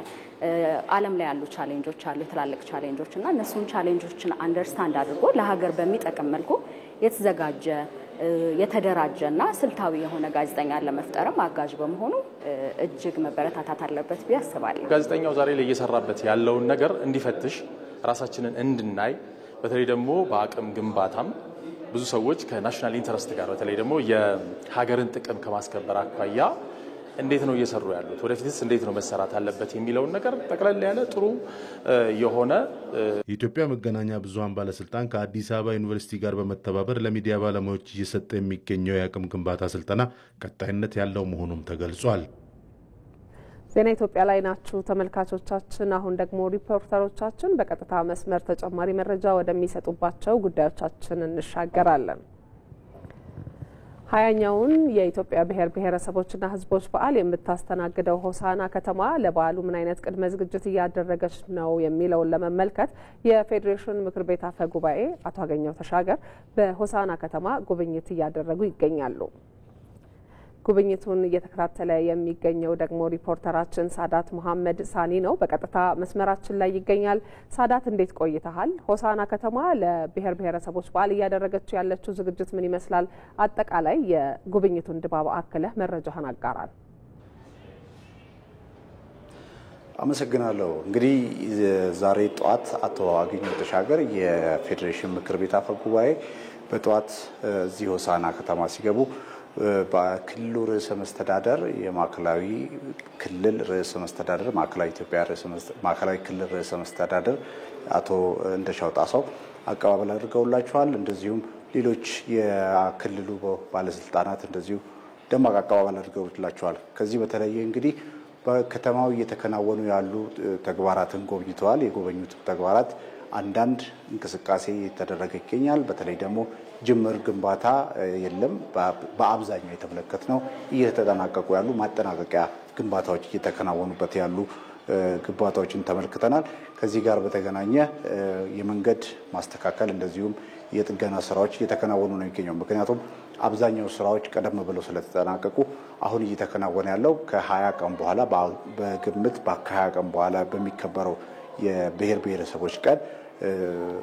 ዓለም ላይ ያሉ ቻሌንጆች አሉ፣ ትላልቅ ቻሌንጆች እና እነሱን ቻሌንጆችን አንደርስታንድ አድርጎ ለሀገር በሚጠቅም መልኩ የተዘጋጀ የተደራጀና ስልታዊ የሆነ ጋዜጠኛ ለመፍጠርም አጋዥ በመሆኑ እጅግ መበረታታት አለበት ብዬ አስባለሁ። ጋዜጠኛው ዛሬ ላይ እየሰራበት ያለውን ነገር እንዲፈትሽ ራሳችንን እንድናይ በተለይ ደግሞ በአቅም ግንባታም ብዙ ሰዎች ከናሽናል ኢንተረስት ጋር በተለይ ደግሞ የሀገርን ጥቅም ከማስከበር አኳያ እንዴት ነው እየሰሩ ያሉት፣ ወደፊትስ እንዴት ነው መሰራት አለበት የሚለውን ነገር ጠቅለል ያለ ጥሩ የሆነ የኢትዮጵያ መገናኛ ብዙሃን ባለስልጣን ከአዲስ አበባ ዩኒቨርሲቲ ጋር በመተባበር ለሚዲያ ባለሙያዎች እየሰጠ የሚገኘው የአቅም ግንባታ ስልጠና ቀጣይነት ያለው መሆኑም ተገልጿል። ዜና ኢትዮጵያ ላይ ናችሁ ተመልካቾቻችን። አሁን ደግሞ ሪፖርተሮቻችን በቀጥታ መስመር ተጨማሪ መረጃ ወደሚሰጡባቸው ጉዳዮቻችን እንሻገራለን። 20ኛውን የኢትዮጵያ ብሔር ብሔረሰቦችና ሕዝቦች በዓል የምታስተናግደው ሆሳና ከተማ ለበዓሉ ምን አይነት ቅድመ ዝግጅት እያደረገች ነው የሚለውን ለመመልከት የፌዴሬሽን ምክር ቤት አፈ ጉባኤ አቶ አገኘው ተሻገር በሆሳና ከተማ ጉብኝት እያደረጉ ይገኛሉ። ጉብኝቱን እየተከታተለ የሚገኘው ደግሞ ሪፖርተራችን ሳዳት መሐመድ ሳኒ ነው። በቀጥታ መስመራችን ላይ ይገኛል። ሳዳት እንዴት ቆይተሃል? ሆሳና ከተማ ለብሔር ብሔረሰቦች በዓል እያደረገችው ያለችው ዝግጅት ምን ይመስላል? አጠቃላይ የጉብኝቱን ድባብ አክለህ መረጃህን አጋራል። አመሰግናለሁ። እንግዲህ ዛሬ ጠዋት አቶ አገኘሁ ተሻገር የፌዴሬሽን ምክር ቤት አፈ ጉባኤ በጠዋት እዚህ ሆሳና ከተማ ሲገቡ በክልሉ ርዕሰ መስተዳደር የማዕከላዊ ክልል ርዕሰ መስተዳደር ማዕከላዊ ክልል ርዕሰ መስተዳደር አቶ እንደሻው ጣሰው አቀባበል አድርገውላቸዋል። እንደዚሁም ሌሎች የክልሉ ባለስልጣናት እንደዚሁ ደማቅ አቀባበል አድርገውላቸዋል። ከዚህ በተለየ እንግዲህ በከተማው እየተከናወኑ ያሉ ተግባራትን ጎብኝተዋል። የጎበኙት ተግባራት አንዳንድ እንቅስቃሴ የተደረገ ይገኛል። በተለይ ደግሞ ጅምር ግንባታ የለም። በአብዛኛው የተመለከትነው እየተጠናቀቁ ያሉ ማጠናቀቂያ ግንባታዎች እየተከናወኑበት ያሉ ግንባታዎችን ተመልክተናል። ከዚህ ጋር በተገናኘ የመንገድ ማስተካከል እንደዚሁም የጥገና ስራዎች እየተከናወኑ ነው የሚገኘው። ምክንያቱም አብዛኛው ስራዎች ቀደም ብለው ስለተጠናቀቁ አሁን እየተከናወነ ያለው ከ20 ቀን በኋላ በግምት ከ20 ቀን በኋላ በሚከበረው የብሔር ብሔረሰቦች ቀን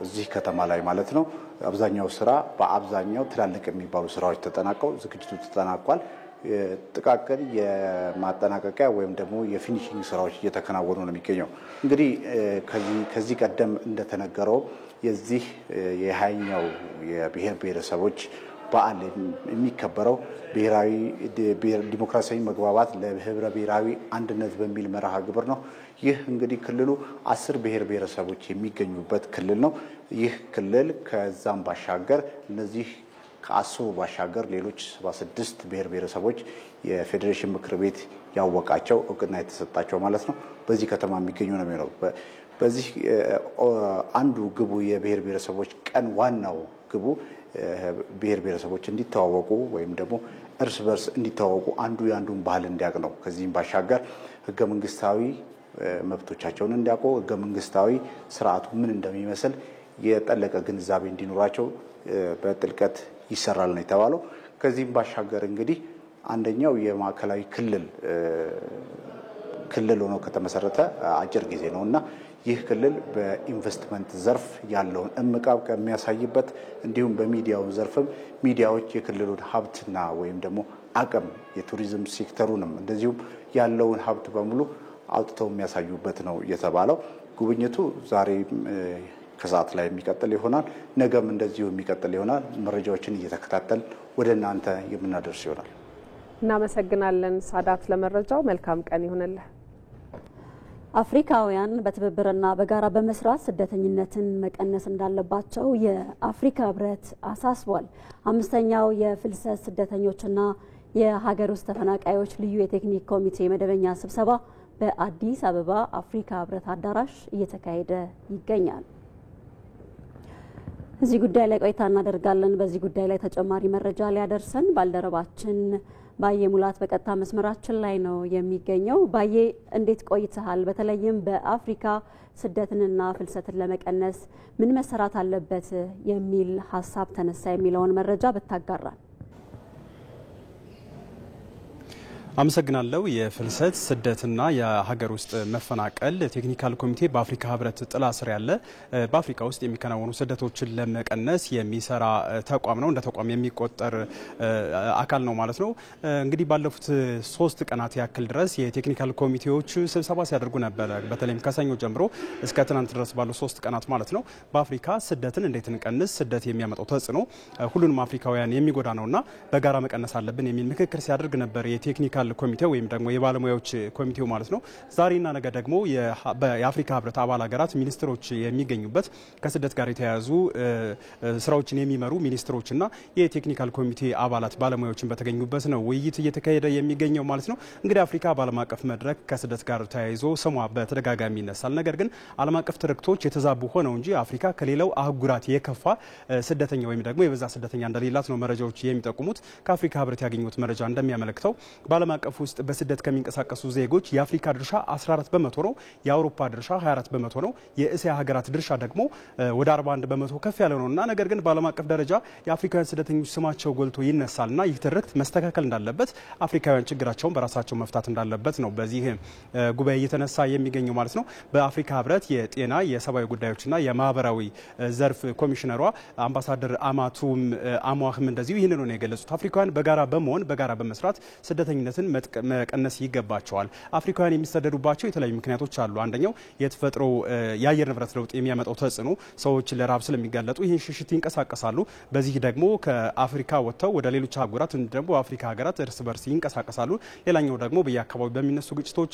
እዚህ ከተማ ላይ ማለት ነው አብዛኛው ስራ በአብዛኛው ትላልቅ የሚባሉ ስራዎች ተጠናቀው ዝግጅቱ ተጠናቋል። ጥቃቅን የማጠናቀቂያ ወይም ደግሞ የፊኒሺንግ ስራዎች እየተከናወኑ ነው የሚገኘው። እንግዲህ ከዚህ ቀደም እንደተነገረው የዚህ የ20ኛው የብሔር ብሔረሰቦች በዓል የሚከበረው ብሔራዊ ዲሞክራሲያዊ መግባባት ለህብረ ብሔራዊ አንድነት በሚል መርሃ ግብር ነው። ይህ እንግዲህ ክልሉ 10 ብሔር ብሔረሰቦች የሚገኙበት ክልል ነው። ይህ ክልል ከዛም ባሻገር እነዚህ ከ10 ባሻገር ሌሎች 76 ብሔር ብሔረሰቦች የፌዴሬሽን ምክር ቤት ያወቃቸው እውቅና የተሰጣቸው ማለት ነው በዚህ ከተማ የሚገኙ ነው የሚለው። በዚህ አንዱ ግቡ የብሔር ብሔረሰቦች ቀን ዋናው ግቡ ብሔር ብሔረሰቦች እንዲተዋወቁ ወይም ደግሞ እርስ በርስ እንዲተዋወቁ አንዱ ያንዱን ባህል እንዲያውቅ ነው። ከዚህም ባሻገር ህገ መንግስታዊ መብቶቻቸውን እንዲያውቁ ህገ መንግስታዊ ስርዓቱ ምን እንደሚመስል የጠለቀ ግንዛቤ እንዲኖራቸው በጥልቀት ይሰራል ነው የተባለው። ከዚህም ባሻገር እንግዲህ አንደኛው የማዕከላዊ ክልል ሆኖ ከተመሰረተ አጭር ጊዜ ነውና ይህ ክልል በኢንቨስትመንት ዘርፍ ያለውን እምቅ አቅም የሚያሳይበት እንዲሁም በሚዲያው ዘርፍም ሚዲያዎች የክልሉን ሀብትና ወይም ደግሞ አቅም የቱሪዝም ሴክተሩንም እንደዚሁም ያለውን ሀብት በሙሉ አውጥተው የሚያሳዩበት ነው የተባለው። ጉብኝቱ ዛሬ ከሰዓት ላይ የሚቀጥል ይሆናል። ነገም እንደዚሁ የሚቀጥል ይሆናል። መረጃዎችን እየተከታተል ወደ እናንተ የምናደርስ ይሆናል። እናመሰግናለን ሳዳት ለመረጃው። መልካም ቀን ይሁንልህ። አፍሪካውያን በትብብርና በጋራ በመስራት ስደተኝነትን መቀነስ እንዳለባቸው የአፍሪካ ህብረት አሳስቧል። 5ኛው የፍልሰት ስደተኞችና የሀገር ውስጥ ተፈናቃዮች ልዩ የቴክኒክ ኮሚቴ መደበኛ ስብሰባ በአዲስ አበባ አፍሪካ ህብረት አዳራሽ እየተካሄደ ይገኛል። እዚህ ጉዳይ ላይ ቆይታ እናደርጋለን። በዚህ ጉዳይ ላይ ተጨማሪ መረጃ ሊያደርሰን ባልደረባችን ባየ ሙላት በቀጥታ መስመራችን ላይ ነው የሚገኘው። ባየ እንዴት ቆይተሃል? በተለይም በአፍሪካ ስደትንና ፍልሰትን ለመቀነስ ምን መሰራት አለበት የሚል ሀሳብ ተነሳ የሚለውን መረጃ ብታጋራል። አመሰግናለሁ። የፍልሰት ስደትና የሀገር ውስጥ መፈናቀል ቴክኒካል ኮሚቴ በአፍሪካ ህብረት ጥላ ስር ያለ በአፍሪካ ውስጥ የሚከናወኑ ስደቶችን ለመቀነስ የሚሰራ ተቋም ነው። እንደ ተቋም የሚቆጠር አካል ነው ማለት ነው። እንግዲህ ባለፉት 3 ቀናት ያክል ድረስ የቴክኒካል ኮሚቴዎች ስብሰባ ሲያደርጉ ነበረ። በተለይም ከሰኞ ጀምሮ እስከ ትናንት ድረስ ባሉ 3 ቀናት ማለት ነው። በአፍሪካ ስደትን እንዴት እንቀንስ፣ ስደት የሚያመጣው ተጽዕኖ ሁሉንም አፍሪካውያን የሚጎዳ ነውና በጋራ መቀነስ አለብን የሚል ምክክር ሲያደርግ ነበር የቴክኒካል ኮሚቴው ወይም ደግሞ የባለሙያዎች ኮሚቴው ማለት ነው። ዛሬና ነገ ደግሞ የአፍሪካ ህብረት አባል ሀገራት ሚኒስትሮች የሚገኙበት ከስደት ጋር የተያያዙ ስራዎችን የሚመሩ ሚኒስትሮችና የቴክኒካል ኮሚቴ አባላት ባለሙያዎችን በተገኙበት ነው ውይይት እየተካሄደ የሚገኘው ማለት ነው። እንግዲህ አፍሪካ በዓለም አቀፍ መድረክ ከስደት ጋር ተያይዞ ስሟ በተደጋጋሚ ይነሳል። ነገር ግን ዓለም አቀፍ ትርክቶች የተዛቡ ሆነው እንጂ አፍሪካ ከሌላው አህጉራት የከፋ ስደተኛ ወይም ደግሞ የበዛ ስደተኛ እንደሌላት ነው መረጃዎች የሚጠቁሙት። ከአፍሪካ ህብረት ያገኙት መረጃ እንደሚያመለክተው በዓለም በዓለም አቀፍ ውስጥ በስደት ከሚንቀሳቀሱ ዜጎች የአፍሪካ ድርሻ 14 በመቶ ነው። የአውሮፓ ድርሻ 24 በመቶ ነው። የእስያ ሀገራት ድርሻ ደግሞ ወደ 41 በመቶ ከፍ ያለ ነውና ነገር ግን በዓለም አቀፍ ደረጃ የአፍሪካውያን ስደተኞች ስማቸው ጎልቶ ይነሳልና ይህ ትርክት መስተካከል እንዳለበት፣ አፍሪካውያን ችግራቸውን በራሳቸው መፍታት እንዳለበት ነው በዚህ ጉባኤ እየተነሳ የሚገኘው ማለት ነው። በአፍሪካ ህብረት የጤና የሰብአዊ ጉዳዮችና የማህበራዊ ዘርፍ ኮሚሽነሯ አምባሳደር አማቱም አሟህም እንደዚሁ ይህንን ነው የገለጹት። አፍሪካውያን በጋራ በመሆን በጋራ በመስራት ስደተኝነትን መቀነስ ይገባቸዋል። አፍሪካውያን የሚሰደዱባቸው የተለያዩ ምክንያቶች አሉ። አንደኛው የተፈጥሮ የአየር ንብረት ለውጥ የሚያመጣው ተጽዕኖ፣ ሰዎች ለረሃብ ስለሚጋለጡ ይህን ሽሽት ይንቀሳቀሳሉ። በዚህ ደግሞ ከአፍሪካ ወጥተው ወደ ሌሎች አህጉራት ደግሞ አፍሪካ ሀገራት እርስ በርስ ይንቀሳቀሳሉ። ሌላኛው ደግሞ በየአካባቢው በሚነሱ ግጭቶች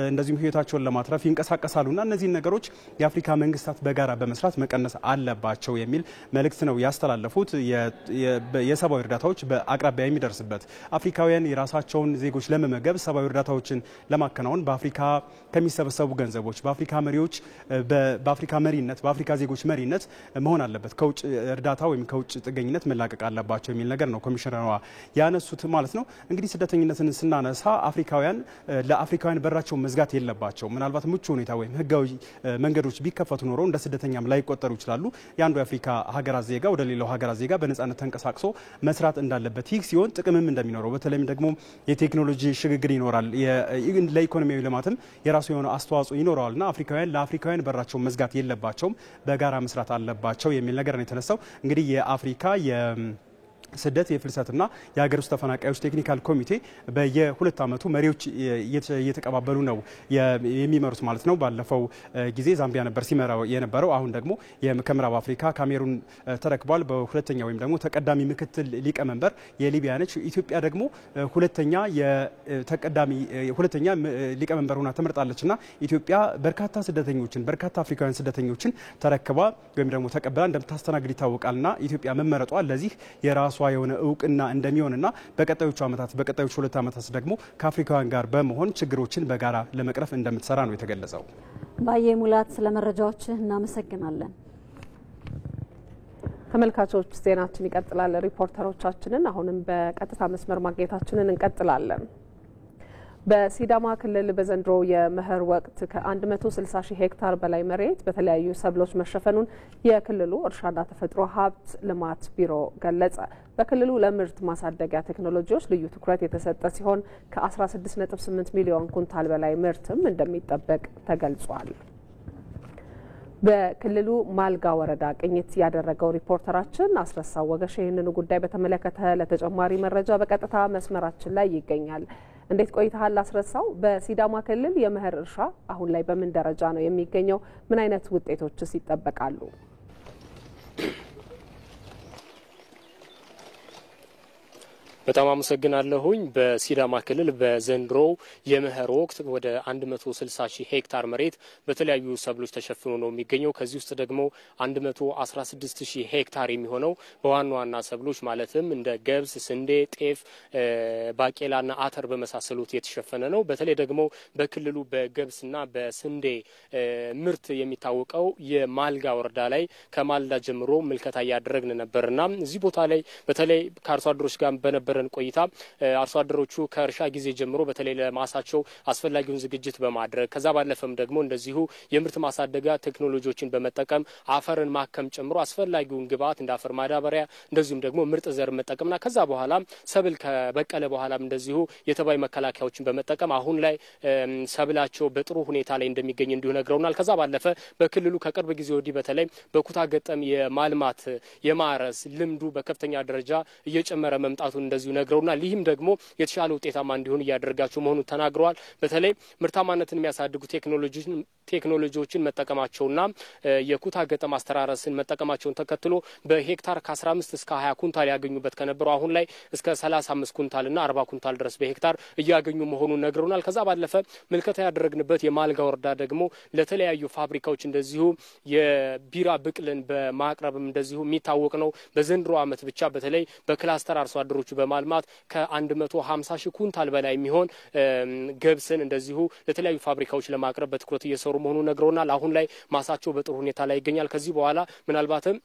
እንደዚሁም ህይወታቸውን ለማትረፍ ይንቀሳቀሳሉና እነዚህን ነገሮች የአፍሪካ መንግስታት በጋራ በመስራት መቀነስ አለባቸው የሚል መልእክት ነው ያስተላለፉት። የሰብአዊ እርዳታዎች በአቅራቢያ የሚደርስበት አፍሪካውያን የራሳቸውን ዜጎች ለመመገብ ሰብአዊ እርዳታዎችን ለማከናወን በአፍሪካ ከሚሰበሰቡ ገንዘቦች በአፍሪካ መሪዎች በአፍሪካ መሪነት በአፍሪካ ዜጎች መሪነት መሆን አለበት። ከውጭ እርዳታ ወይም ከውጭ ጥገኝነት መላቀቅ አለባቸው የሚል ነገር ነው ኮሚሽነሯ ያነሱት ማለት ነው። እንግዲህ ስደተኝነትን ስናነሳ አፍሪካውያን ለአፍሪካውያን በራቸውን መዝጋት የለባቸው። ምናልባት ምቹ ሁኔታ ወይም ህጋዊ መንገዶች ቢከፈቱ ኖሮ እንደ ስደተኛም ላይቆጠሩ ይችላሉ። የአንዱ የአፍሪካ ሀገራት ዜጋ ወደ ሌላው ሀገራት ዜጋ በነጻነት ተንቀሳቅሶ መስራት እንዳለበት፣ ይህ ሲሆን ጥቅምም እንደሚኖረው በተለይም ደግሞ የቴክኖሎጂ ሽግግር ይኖራል፣ ለኢኮኖሚያዊ ልማትም የራሱ የሆነ አስተዋጽኦ ይኖረዋልና አፍሪካውያን ለአፍሪካውያን በራቸውን መዝጋት የለባቸውም፣ በጋራ መስራት አለባቸው የሚል ነገር ነው የተነሳው። እንግዲህ የአፍሪካ ስደት የፍልሰትና የሀገር ውስጥ ተፈናቃዮች ቴክኒካል ኮሚቴ በየ2 ዓመቱ መሪዎች እየተቀባበሉ ነው የሚመሩት ማለት ነው። ባለፈው ጊዜ ዛምቢያ ነበር ሲመራው የነበረው። አሁን ደግሞ ከምዕራብ አፍሪካ ካሜሩን ተረክቧል። በሁለተኛ ወይም ደግሞ ተቀዳሚ ምክትል ሊቀመንበር የሊቢያ ነች። ኢትዮጵያ ደግሞ ሁለተኛ ሊቀመንበር ሆና ተመርጣለችና ኢትዮጵያ በርካታ ስደተኞችን በርካታ አፍሪካውያን ስደተኞችን ተረክባ ወይም ደግሞ ተቀብላ እንደምታስተናግድ ይታወቃልና ኢትዮጵያ መመረጧ ለዚህ የራሷ የሆነ እውቅና እንደሚሆንና በቀጣዮቹ 2 ዓመታት ደግሞ ከአፍሪካውያን ጋር በመሆን ችግሮችን በጋራ ለመቅረፍ እንደምትሰራ ነው የተገለጸው። ባየ ሙላት ስለ መረጃዎች እናመሰግናለን። ተመልካቾች ዜናችን ይቀጥላል። ሪፖርተሮቻችንን አሁንም በቀጥታ መስመር ማግኘታችንን እንቀጥላለን። በሲዳማ ክልል በዘንድሮ የመኸር ወቅት ከ160 ሺህ ሄክታር በላይ መሬት በተለያዩ ሰብሎች መሸፈኑን የክልሉ እርሻና ተፈጥሮ ሀብት ልማት ቢሮ ገለጸ። በክልሉ ለምርት ማሳደጊያ ቴክኖሎጂዎች ልዩ ትኩረት የተሰጠ ሲሆን ከ16.8 ሚሊዮን ኩንታል በላይ ምርትም እንደሚጠበቅ ተገልጿል። በክልሉ ማልጋ ወረዳ ቅኝት ያደረገው ሪፖርተራችን አስረሳው ወገሽ ይህንኑ ጉዳይ በተመለከተ ለተጨማሪ መረጃ በቀጥታ መስመራችን ላይ ይገኛል። እንዴት ቆይተሃል አስረሳው? በሲዳማ ክልል የመኸር እርሻ አሁን ላይ በምን ደረጃ ነው የሚገኘው? ምን አይነት ውጤቶችስ ይጠበቃሉ? በጣም አመሰግናለሁኝ። በሲዳማ ክልል በዘንድሮ የመኸር ወቅት ወደ 160 ሺህ ሄክታር መሬት በተለያዩ ሰብሎች ተሸፍኖ ነው የሚገኘው። ከዚህ ውስጥ ደግሞ 116 ሺህ ሄክታር የሚሆነው በዋና ዋና ሰብሎች ማለትም እንደ ገብስ፣ ስንዴ፣ ጤፍ፣ ባቄላና አተር በመሳሰሉት የተሸፈነ ነው። በተለይ ደግሞ በክልሉ በገብስና በስንዴ ምርት የሚታወቀው የማልጋ ወረዳ ላይ ከማልዳ ጀምሮ ምልከታ እያደረግን ነበርና እዚህ ቦታ ላይ በተለይ ከአርሶ አደሮች ጋር በነበረን ቆይታ አርሶ አደሮቹ ከእርሻ ጊዜ ጀምሮ በተለይ ለማሳቸው አስፈላጊውን ዝግጅት በማድረግ ከዛ ባለፈም ደግሞ እንደዚሁ የምርት ማሳደጊያ ቴክኖሎጂዎችን በመጠቀም አፈርን ማከም ጨምሮ አስፈላጊውን ግብዓት እንደ አፈር ማዳበሪያ እንደዚሁም ደግሞ ምርጥ ዘር መጠቀምና ከዛ በኋላ ሰብል ከበቀለ በኋላም እንደዚሁ የተባይ መከላከያዎችን በመጠቀም አሁን ላይ ሰብላቸው በጥሩ ሁኔታ ላይ እንደሚገኝ እንዲሁ ነግረውናል። ከዛ ባለፈ በክልሉ ከቅርብ ጊዜ ወዲህ በተለይ በኩታ ገጠም የማልማት የማረስ ልምዱ በከፍተኛ ደረጃ እየጨመረ መምጣቱን እንደዚሁ ነግረውናል። ይህም ደግሞ የተሻለ ውጤታማ እንዲሆን እያደረጋቸው መሆኑን ተናግረዋል። በተለይ ምርታማነትን የሚያሳድጉ ቴክኖሎጂዎችን መጠቀማቸውና የኩታ ገጠም አስተራረስን መጠቀማቸውን ተከትሎ በሄክታር ከ15 እስከ 20 ኩንታል ያገኙበት ከነበረው አሁን ላይ እስከ 35 ኩንታልና 40 ኩንታል ድረስ በሄክታር እያገኙ መሆኑን ነግረውናል። ከዛ ባለፈ ምልከታ ያደረግንበት የማልጋ ወረዳ ደግሞ ለተለያዩ ፋብሪካዎች እንደዚሁ የቢራ ብቅልን በማቅረብም እንደዚሁ የሚታወቅ ነው። በዘንድሮ ዓመት ብቻ በተለይ በክላስተር አርሶ አደሮቹ በማልማት ከ150 ሺህ ኩንታል በላይ የሚሆን ገብስን እንደዚሁ ለተለያዩ ፋብሪካዎች ለማቅረብ በትኩረት እየሰሩ መሆኑን ነግረውናል። አሁን ላይ ማሳቸው በጥሩ ሁኔታ ላይ ይገኛል። ከዚህ በኋላ ምናልባትም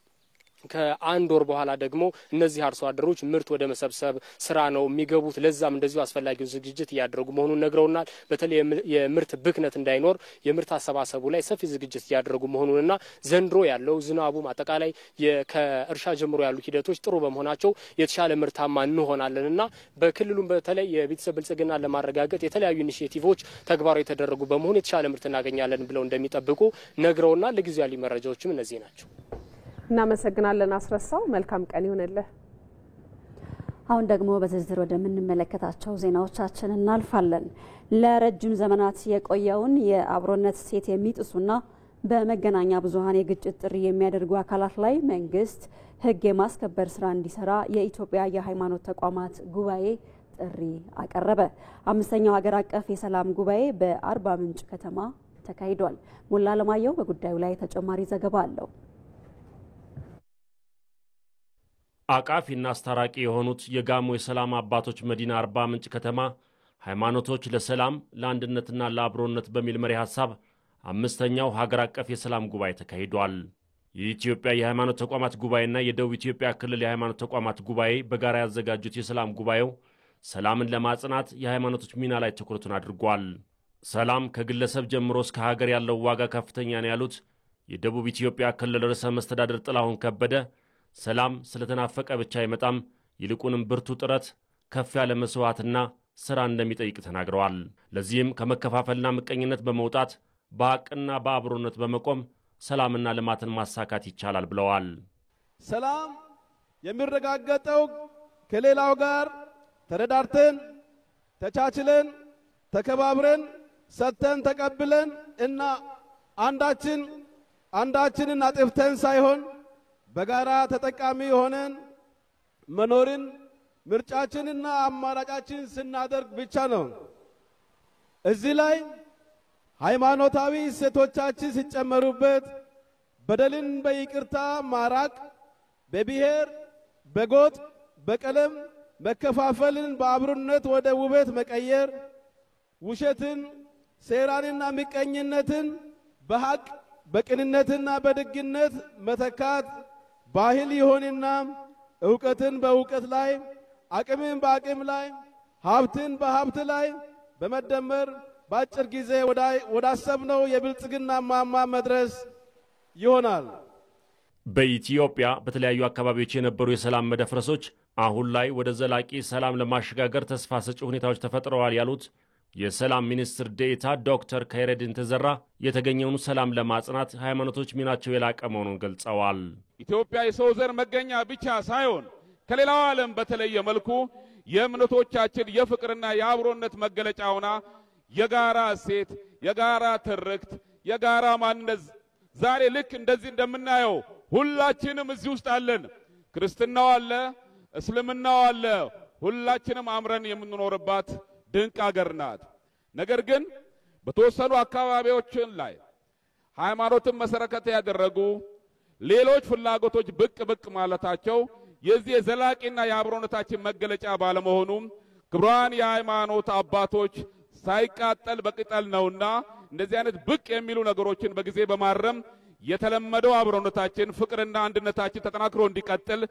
ከአንድ ወር በኋላ ደግሞ እነዚህ አርሶ አደሮች ምርት ወደ መሰብሰብ ስራ ነው የሚገቡት። ለዛም እንደዚሁ አስፈላጊው ዝግጅት እያደረጉ መሆኑን ነግረውናል። በተለይ የምርት ብክነት እንዳይኖር የምርት አሰባሰቡ ላይ ሰፊ ዝግጅት እያደረጉ መሆኑንና ዘንድሮ ያለው ዝናቡም አጠቃላይ ከእርሻ ጀምሮ ያሉ ሂደቶች ጥሩ በመሆናቸው የተሻለ ምርታማ እንሆናለንና በክልሉም በተለይ የቤተሰብ ብልጽግና ለማረጋገጥ የተለያዩ ኢኒሼቲቮች ተግባራዊ የተደረጉ በመሆኑ የተሻለ ምርት እናገኛለን ብለው እንደሚጠብቁ ነግረውናል። ለጊዜው ያሉ መረጃዎችም እነዚህ ናቸው። እናመሰግናለን አስረሳው። መልካም ቀን ይሁንልህ። አሁን ደግሞ በዝርዝር ወደምንመለከታቸው ዜናዎቻችን እናልፋለን። ለረጅም ዘመናት የቆየውን የአብሮነት እሴት የሚጥሱና በመገናኛ ብዙሃን የግጭት ጥሪ የሚያደርጉ አካላት ላይ መንግስት ሕግ የማስከበር ስራ እንዲሰራ የኢትዮጵያ የሃይማኖት ተቋማት ጉባኤ ጥሪ አቀረበ። አምስተኛው ሀገር አቀፍ የሰላም ጉባኤ በአርባ ምንጭ ከተማ ተካሂዷል። ሞላ ለማየው በጉዳዩ ላይ ተጨማሪ ዘገባ አለው። አቃፊና አስታራቂ የሆኑት የጋሞ የሰላም አባቶች መዲና አርባ ምንጭ ከተማ ሃይማኖቶች ለሰላም ለአንድነትና ለአብሮነት በሚል መሪ ሐሳብ አምስተኛው ሀገር አቀፍ የሰላም ጉባኤ ተካሂዷል። የኢትዮጵያ የሃይማኖት ተቋማት ጉባኤና የደቡብ ኢትዮጵያ ክልል የሃይማኖት ተቋማት ጉባኤ በጋራ ያዘጋጁት የሰላም ጉባኤው ሰላምን ለማጽናት የሃይማኖቶች ሚና ላይ ትኩረቱን አድርጓል። ሰላም ከግለሰብ ጀምሮ እስከ ሀገር ያለው ዋጋ ከፍተኛ ነው ያሉት የደቡብ ኢትዮጵያ ክልል ርዕሰ መስተዳድር ጥላሁን ከበደ ሰላም ስለተናፈቀ ብቻ አይመጣም፣ ይልቁንም ብርቱ ጥረት፣ ከፍ ያለ መስዋዕትና ስራ እንደሚጠይቅ ተናግረዋል። ለዚህም ከመከፋፈልና ምቀኝነት በመውጣት በሐቅና በአብሮነት በመቆም ሰላምና ልማትን ማሳካት ይቻላል ብለዋል። ሰላም የሚረጋገጠው ከሌላው ጋር ተረዳርተን፣ ተቻችለን፣ ተከባብረን፣ ሰጥተን ተቀብለን እና አንዳችንን አጥፍተን ሳይሆን በጋራ ተጠቃሚ ሆነን መኖርን ምርጫችንና አማራጫችን ስናደርግ ብቻ ነው። እዚህ ላይ ሃይማኖታዊ እሴቶቻችን ሲጨመሩበት በደልን በይቅርታ ማራቅ፣ በብሔር፣ በጎጥ፣ በቀለም መከፋፈልን በአብሮነት ወደ ውበት መቀየር፣ ውሸትን፣ ሴራንና ምቀኝነትን በሐቅ በቅንነትና በደግነት መተካት ባህል ይሆንና ዕውቀትን በዕውቀት ላይ፣ አቅምን በአቅም ላይ፣ ሀብትን በሀብት ላይ በመደመር በአጭር ጊዜ ወዳሰብነው የብልጽግና ማማ መድረስ ይሆናል። በኢትዮጵያ በተለያዩ አካባቢዎች የነበሩ የሰላም መደፍረሶች አሁን ላይ ወደ ዘላቂ ሰላም ለማሸጋገር ተስፋ ሰጪ ሁኔታዎች ተፈጥረዋል ያሉት የሰላም ሚኒስትር ዴኤታ ዶክተር ከይረዲን ተዘራ የተገኘውን ሰላም ለማጽናት ሃይማኖቶች ሚናቸው የላቀ መሆኑን ገልጸዋል። ኢትዮጵያ የሰው ዘር መገኛ ብቻ ሳይሆን ከሌላው ዓለም በተለየ መልኩ የእምነቶቻችን የፍቅርና የአብሮነት መገለጫ ሆና የጋራ እሴት፣ የጋራ ትርክት፣ የጋራ ማንነት ዛሬ ልክ እንደዚህ እንደምናየው ሁላችንም እዚህ ውስጥ አለን። ክርስትናው አለ፣ እስልምናው አለ። ሁላችንም አምረን የምንኖርባት ድንቅ ሀገር ናት። ነገር ግን በተወሰኑ አካባቢዎች ላይ ሃይማኖትን መሰረት ያደረጉ ሌሎች ፍላጎቶች ብቅ ማለታቸው የዚህ የዘላቂና የአብሮነታችን መገለጫ ባለመሆኑ ክቡራን የሃይማኖት አባቶች ሳይቃጠል በቅጠል ነውና እንደዚህ አይነት ብቅ የሚሉ ነገሮችን በጊዜ በማረም የተለመደው አብሮነታችን ፍቅርና አንድነታችን ተጠናክሮ እንዲቀጥል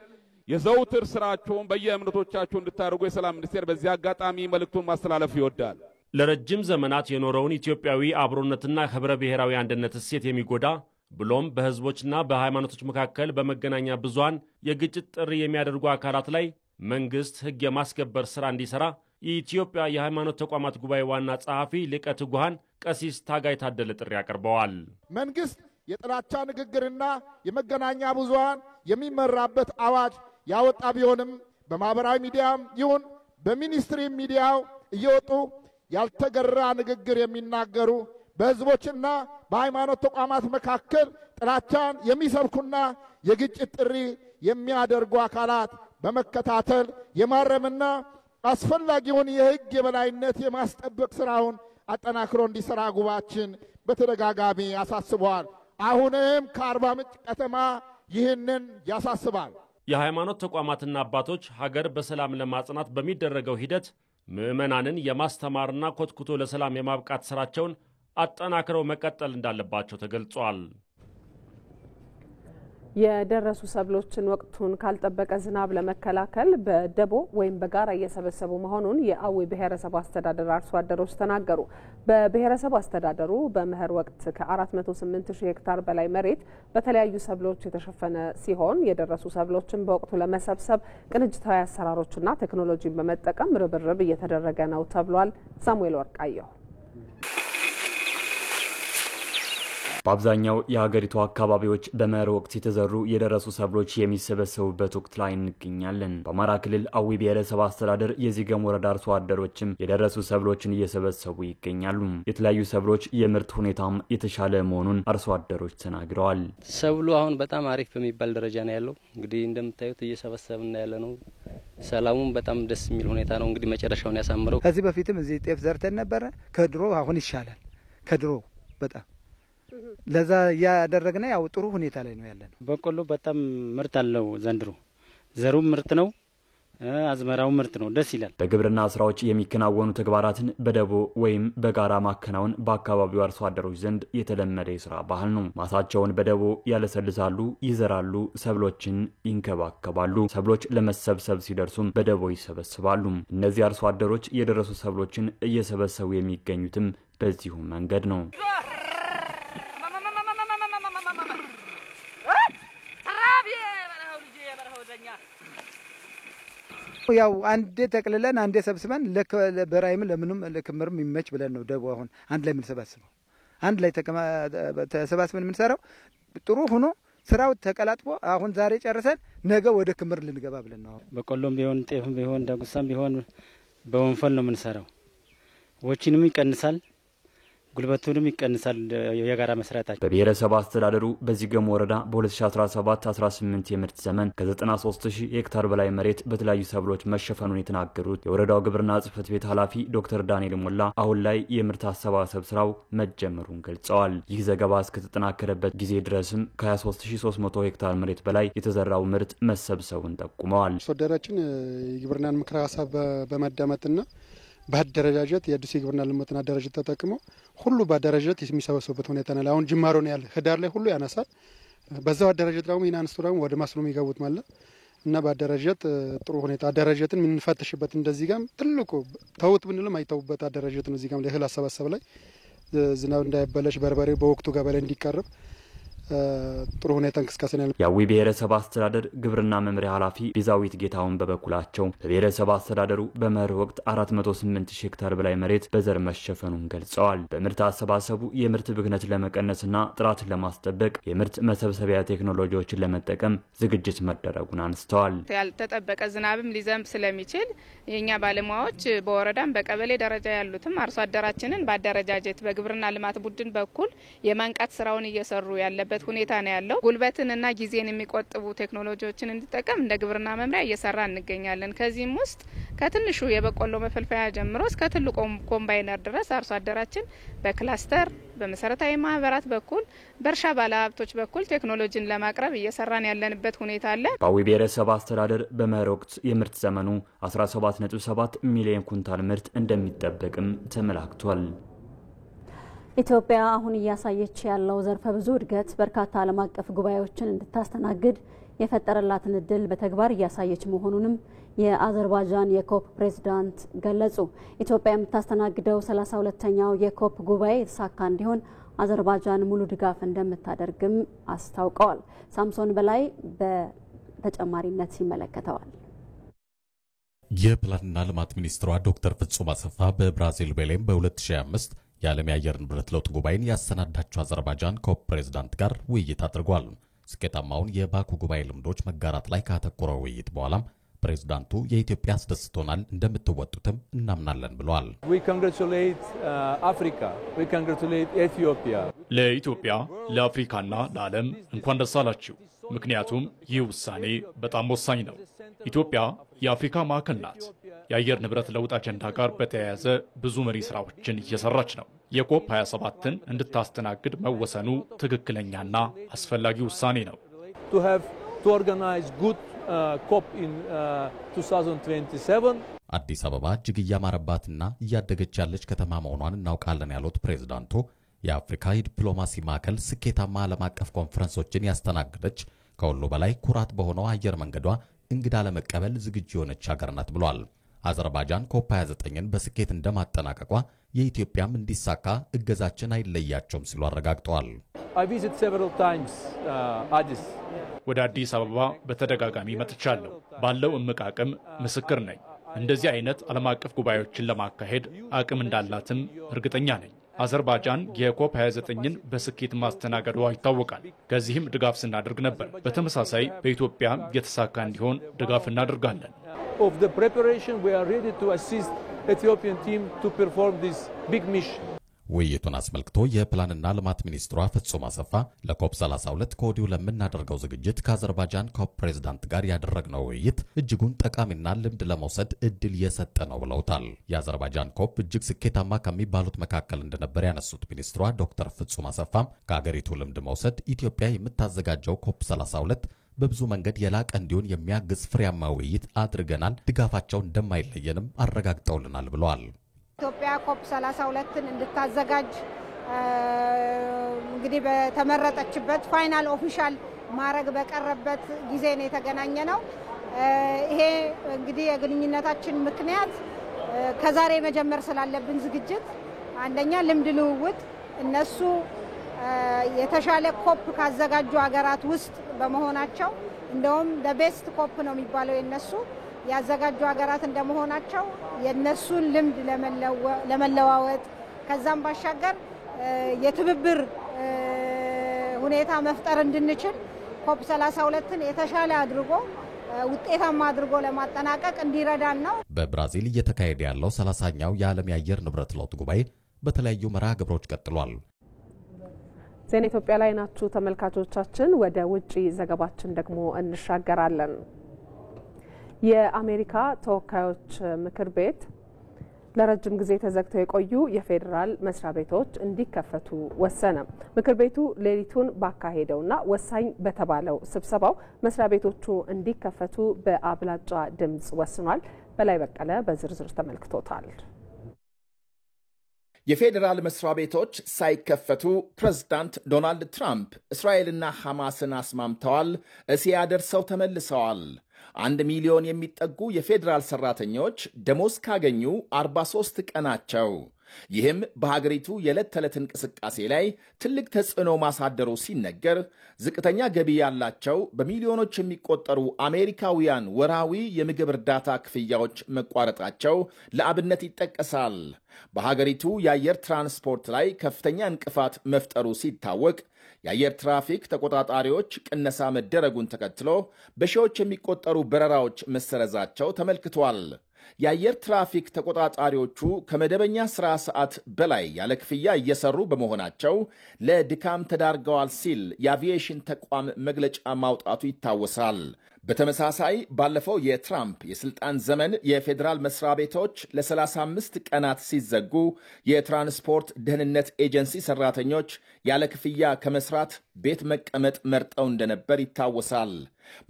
የዘውትር ስራቸውን በየእምነቶቻቸው እንድታደርጉ የሰላም ሚኒስቴር በዚህ አጋጣሚ መልእክቱን ማስተላለፍ ይወዳል። ለረጅም ዘመናት የኖረውን ኢትዮጵያዊ አብሮነትና ህብረ ብሔራዊ አንድነት እሴት የሚጎዳ ብሎም በህዝቦችና በሃይማኖቶች መካከል በመገናኛ ብዙሃን የግጭት ጥሪ የሚያደርጉ አካላት ላይ መንግስት ህግ የማስከበር ስራ እንዲሰራ የኢትዮጵያ የሃይማኖት ተቋማት ጉባኤ ዋና ጸሐፊ ሊቀ ትጉሃን ቀሲስ ታጋይ ታደለ ጥሪ አቀርበዋል። መንግስት የጥላቻ ንግግርና የመገናኛ ብዙሃን የሚመራበት አዋጅ ያወጣ ቢሆንም በማህበራዊ ሚዲያም ይሁን በሚኒስትሪ ሚዲያው እየወጡ ያልተገራ ንግግር የሚናገሩ በህዝቦችና በሃይማኖት ተቋማት መካከል ጥላቻን የሚሰብኩና የግጭት ጥሪ የሚያደርጉ አካላት በመከታተል የማረምና አስፈላጊውን የህግ የበላይነት የማስጠበቅ ስራውን አጠናክሮ እንዲሰራ ጉባኤያችን በተደጋጋሚ ያሳስበዋል። አሁንም ከአርባ ምንጭ ከተማ ይህንን ያሳስባል። የሃይማኖት ተቋማትና አባቶች ሀገር በሰላም ለማጽናት በሚደረገው ሂደት ምዕመናንን የማስተማርና ኮትኩቶ ለሰላም የማብቃት ስራቸውን አጠናክረው መቀጠል እንዳለባቸው ተገልጿል። የደረሱ ሰብሎችን ወቅቱን ካልጠበቀ ዝናብ ለመከላከል በደቦ ወይም በጋራ እየሰበሰቡ መሆኑን የአዊ ብሔረሰብ አስተዳደር አርሶ አደሮች ተናገሩ። በብሔረሰብ አስተዳደሩ በመኸር ወቅት ከ408 ሺህ ሄክታር በላይ መሬት በተለያዩ ሰብሎች የተሸፈነ ሲሆን የደረሱ ሰብሎችን በወቅቱ ለመሰብሰብ ቅንጅታዊ አሰራሮችና ቴክኖሎጂን በመጠቀም ርብርብ እየተደረገ ነው ተብሏል። ሳሙኤል ወርቃየሁ በአብዛኛው የሀገሪቱ አካባቢዎች በመኸር ወቅት የተዘሩ የደረሱ ሰብሎች የሚሰበሰቡበት ወቅት ላይ እንገኛለን። በአማራ ክልል አዊ ብሔረሰብ አስተዳደር የዚገም ወረዳ አርሶ አደሮችም የደረሱ ሰብሎችን እየሰበሰቡ ይገኛሉ። የተለያዩ ሰብሎች የምርት ሁኔታም የተሻለ መሆኑን አርሶ አደሮች ተናግረዋል። ሰብሉ አሁን በጣም አሪፍ በሚባል ደረጃ ነው ያለው። እንግዲህ እንደምታዩት እየሰበሰብን ያለ ነው። ሰላሙም በጣም ደስ የሚል ሁኔታ ነው። እንግዲህ መጨረሻውን ያሳምረው። ከዚህ በፊትም እዚህ ጤፍ ዘርተን ነበረ። ከድሮ አሁን ይሻላል። ከድሮ በጣም ለዛ ያደረግነ ያው ጥሩ ሁኔታ ላይ ነው ያለነው። በቆሎ በጣም ምርት አለው ዘንድሮ። ዘሩም ምርት ነው፣ አዝመራው ምርት ነው። ደስ ይላል። በግብርና ስራዎች የሚከናወኑ ተግባራትን በደቦ ወይም በጋራ ማከናወን በአካባቢው አርሶ አደሮች ዘንድ የተለመደ የስራ ባህል ነው። ማሳቸውን በደቦ ያለሰልሳሉ፣ ይዘራሉ፣ ሰብሎችን ይንከባከባሉ። ሰብሎች ለመሰብሰብ ሲደርሱም በደቦ ይሰበስባሉ። እነዚህ አርሶ አደሮች የደረሱ ሰብሎችን እየሰበሰቡ የሚገኙትም በዚሁ መንገድ ነው። ያው አንዴ ተቅልለን አንዴ ሰብስበን ለበራይም ለምንም ለክምርም ይመች ብለን ነው ደቦ አሁን አንድ ላይ የምንሰባስበው። አንድ ላይ ተሰባስበን የምንሰራው ጥሩ ሆኖ ስራው ተቀላጥፎ አሁን ዛሬ ጨርሰን ነገ ወደ ክምር ልንገባ ብለን ነው። በቆሎም ቢሆን ጤፍም ቢሆን ዳጉሳም ቢሆን በወንፈል ነው የምንሰራው። ወጪንም ይቀንሳል፣ ጉልበቱንም ይቀንሳል። የጋራ መስራታችን በብሔረሰብ አስተዳደሩ በዚገም ወረዳ በ2017-18 የምርት ዘመን ከ93000 ሄክታር በላይ መሬት በተለያዩ ሰብሎች መሸፈኑን የተናገሩት የወረዳው ግብርና ጽሕፈት ቤት ኃላፊ ዶክተር ዳንኤል ሞላ አሁን ላይ የምርት አሰባሰብ ስራው መጀመሩን ገልጸዋል። ይህ ዘገባ እስከተጠናከረበት ጊዜ ድረስም ከ23300 ሄክታር መሬት በላይ የተዘራው ምርት መሰብሰቡን ጠቁመዋል። አርሶ አደራችን የግብርናን ምክረ ሀሳብ በማዳመጥና በአደረጃጀት የአዲስ የግብርና ልማትና አደረጃጀት ተጠቅሞ ሁሉ በአደረጃጀት የሚሰበሰቡበት ሁኔታ ነው። አሁን ጅማሮ ነው ያለ። ህዳር ላይ ሁሉ ያነሳል። በዛው አደረጃጀት ደግሞ ይህን አንስቶ ደግሞ ወደ ማስሎ የሚገቡት ማለት እና በአደረጃጀት ጥሩ ሁኔታ አደረጃጀትን የምንፈትሽበት እንደዚህ ጋር ትልቁ ተውት ብንልም አይተውበት አደረጃጀት ነው። እዚህ ጋር ለእህል አሰባሰብ ላይ ዝናብ እንዳይበለሽ በርበሬ በወቅቱ ገበያ ላይ እንዲቀርብ ጥሩ ሁኔታ እንቅስቃሴ ነው። የአዊ ብሔረሰብ አስተዳደር ግብርና መምሪያ ኃላፊ ቤዛዊት ጌታውን በበኩላቸው በብሔረሰብ አስተዳደሩ በመኸር ወቅት 408 ሺህ ሄክታር በላይ መሬት በዘር መሸፈኑን ገልጸዋል። በምርት አሰባሰቡ የምርት ብክነት ለመቀነስና ጥራትን ለማስጠበቅ የምርት መሰብሰቢያ ቴክኖሎጂዎችን ለመጠቀም ዝግጅት መደረጉን አንስተዋል። ያልተጠበቀ ዝናብም ሊዘንብ ስለሚችል የኛ ባለሙያዎች በወረዳም በቀበሌ ደረጃ ያሉትም አርሶ አደራችንን በአደረጃጀት በግብርና ልማት ቡድን በኩል የማንቃት ስራውን እየሰሩ ያለበት ሁኔታ ነው ያለው። ጉልበትንና ጊዜን የሚቆጥቡ ቴክኖሎጂዎችን እንዲጠቀም እንደ ግብርና መምሪያ እየሰራ እንገኛለን። ከዚህም ውስጥ ከትንሹ የበቆሎ መፈልፈያ ጀምሮ እስከ ትልቁ ኮምባይነር ድረስ አርሶ አደራችን በክላስተር በመሰረታዊ ማህበራት በኩል በእርሻ ባለሀብቶች በኩል ቴክኖሎጂን ለማቅረብ እየሰራን ያለንበት ሁኔታ አለ። በአዊ ብሔረሰብ አስተዳደር በመኸር ወቅት የምርት ዘመኑ 17.7 ሚሊዮን ኩንታል ምርት እንደሚጠበቅም ተመላክቷል። ኢትዮጵያ አሁን እያሳየች ያለው ዘርፈ ብዙ እድገት በርካታ ዓለም አቀፍ ጉባኤዎችን እንድታስተናግድ የፈጠረላትን እድል በተግባር እያሳየች መሆኑንም የአዘርባይጃን የኮፕ ፕሬዝዳንት ገለጹ። ኢትዮጵያ የምታስተናግደው 32ኛው የኮፕ ጉባኤ የተሳካ እንዲሆን አዘርባይጃን ሙሉ ድጋፍ እንደምታደርግም አስታውቀዋል። ሳምሶን በላይ በተጨማሪነት ይመለከተዋል። የፕላንና ልማት ሚኒስትሯ ዶክተር ፍጹም አሰፋ በብራዚል ቤሌም በ2025 የዓለም የአየር ንብረት ለውጥ ጉባኤን ያሰናዳቸው አዘርባይጃን ኮፕ ፕሬዝዳንት ጋር ውይይት አድርጓል። ስኬታማውን የባኩ ጉባኤ ልምዶች መጋራት ላይ ካተኮረው ውይይት በኋላም ፕሬዝዳንቱ የኢትዮጵያ አስደስቶናል፣ እንደምትወጡትም እናምናለን ብለዋል። ለኢትዮጵያ ለአፍሪካና ለዓለም እንኳን ደስ አላችሁ። ምክንያቱም ይህ ውሳኔ በጣም ወሳኝ ነው። ኢትዮጵያ የአፍሪካ ማዕከል ናት። የአየር ንብረት ለውጥ አጀንዳ ጋር በተያያዘ ብዙ መሪ ስራዎችን እየሰራች ነው። የኮፕ 27ን እንድታስተናግድ መወሰኑ ትክክለኛና አስፈላጊ ውሳኔ ነው። አዲስ አበባ እጅግ እያማረባትና እያደገች ያለች ከተማ መሆኗን እናውቃለን ያሉት ፕሬዝዳንቱ የአፍሪካ የዲፕሎማሲ ማዕከል ስኬታማ ዓለም አቀፍ ኮንፈረንሶችን ያስተናገደች፣ ከሁሉ በላይ ኩራት በሆነው አየር መንገዷ እንግዳ ለመቀበል ዝግጁ የሆነች ሀገር ናት ብሏል። አዘርባይጃን ኮፕ 29ን በስኬት እንደማጠናቀቋ የኢትዮጵያም እንዲሳካ እገዛችን አይለያቸውም ሲሉ አረጋግጠዋል። ወደ አዲስ አበባ በተደጋጋሚ መጥቻለሁ። ባለው እምቅ አቅም ምስክር ነኝ። እንደዚህ አይነት ዓለም አቀፍ ጉባኤዎችን ለማካሄድ አቅም እንዳላትም እርግጠኛ ነኝ። አዘርባይጃን የኮፕ 29ን በስኬት ማስተናገዷ ይታወቃል። ከዚህም ድጋፍ ስናደርግ ነበር። በተመሳሳይ በኢትዮጵያ የተሳካ እንዲሆን ድጋፍ እናደርጋለን። ውይይቱን አስመልክቶ የፕላንና ልማት ሚኒስትሯ ፍጹም አሰፋ ለኮፕ 32 ከወዲሁ ለምናደርገው ዝግጅት ከአዘርባይጃን ኮፕ ፕሬዝዳንት ጋር ያደረግነው ውይይት እጅጉን ጠቃሚና ልምድ ለመውሰድ እድል የሰጠ ነው ብለውታል። የአዘርባይጃን ኮፕ እጅግ ስኬታማ ከሚባሉት መካከል እንደነበር ያነሱት ሚኒስትሯ ዶክተር ፍጹም አሰፋም ከሀገሪቱ ልምድ መውሰድ ኢትዮጵያ የምታዘጋጀው ኮፕ 32 በብዙ መንገድ የላቀ እንዲሆን የሚያግዝ ፍሬያማ ውይይት አድርገናል፣ ድጋፋቸው እንደማይለየንም አረጋግጠውልናል ብለዋል። ኢትዮጵያ ኮፕ 32ን እንድታዘጋጅ እንግዲህ በተመረጠችበት ፋይናል ኦፊሻል ማረግ በቀረበት ጊዜ ነው የተገናኘ ነው። ይሄ እንግዲህ የግንኙነታችን ምክንያት ከዛሬ መጀመር ስላለብን ዝግጅት አንደኛ ልምድ ልውውጥ እነሱ የተሻለ ኮፕ ካዘጋጁ ሀገራት ውስጥ በመሆናቸው እንደውም ቤስት ኮፕ ነው የሚባለው የነሱ ያዘጋጁ ሀገራት እንደመሆናቸው የነሱን ልምድ ለመለዋወጥ ከዛም ባሻገር የትብብር ሁኔታ መፍጠር እንድንችል ኮፕ 32ን የተሻለ አድርጎ ውጤታማ አድርጎ ለማጠናቀቅ እንዲረዳን ነው። በብራዚል እየተካሄደ ያለው 30ኛው የዓለም የአየር ንብረት ለውጥ ጉባኤ በተለያዩ መርሃ ግብሮች ቀጥሏል። ዜና ኢትዮጵያ ላይ ናችሁ ተመልካቾቻችን። ወደ ውጪ ዘገባችን ደግሞ እንሻገራለን። የአሜሪካ ተወካዮች ምክር ቤት ለረጅም ጊዜ ተዘግተው የቆዩ የፌዴራል መስሪያ ቤቶች እንዲከፈቱ ወሰነ። ምክር ቤቱ ሌሊቱን ባካሄደውና ወሳኝ በተባለው ስብሰባው መስሪያ ቤቶቹ እንዲከፈቱ በአብላጫ ድምጽ ወስኗል። በላይ በቀለ በዝርዝር ተመልክቶታል። የፌዴራል መስሪያ ቤቶች ሳይከፈቱ ፕሬዝዳንት ዶናልድ ትራምፕ እስራኤልና ሐማስን አስማምተዋል፣ እስያ ደርሰው ተመልሰዋል። 1 ሚሊዮን የሚጠጉ የፌዴራል ሰራተኞች ደሞዝ ካገኙ 43 ቀናቸው። ይህም በሀገሪቱ የዕለት ተዕለት እንቅስቃሴ ላይ ትልቅ ተጽዕኖ ማሳደሩ ሲነገር፣ ዝቅተኛ ገቢ ያላቸው በሚሊዮኖች የሚቆጠሩ አሜሪካውያን ወራዊ የምግብ እርዳታ ክፍያዎች መቋረጣቸው ለአብነት ይጠቀሳል። በሀገሪቱ የአየር ትራንስፖርት ላይ ከፍተኛ እንቅፋት መፍጠሩ ሲታወቅ፣ የአየር ትራፊክ ተቆጣጣሪዎች ቅነሳ መደረጉን ተከትሎ በሺዎች የሚቆጠሩ በረራዎች መሰረዛቸው ተመልክቷል። የአየር ትራፊክ ተቆጣጣሪዎቹ ከመደበኛ ሥራ ሰዓት በላይ ያለ ክፍያ እየሰሩ በመሆናቸው ለድካም ተዳርገዋል ሲል የአቪዬሽን ተቋም መግለጫ ማውጣቱ ይታወሳል። በተመሳሳይ ባለፈው የትራምፕ የሥልጣን ዘመን የፌዴራል መስሪያ ቤቶች ለ35 ቀናት ሲዘጉ የትራንስፖርት ደህንነት ኤጀንሲ ሠራተኞች ያለ ክፍያ ከመስራት ቤት መቀመጥ መርጠው እንደነበር ይታወሳል።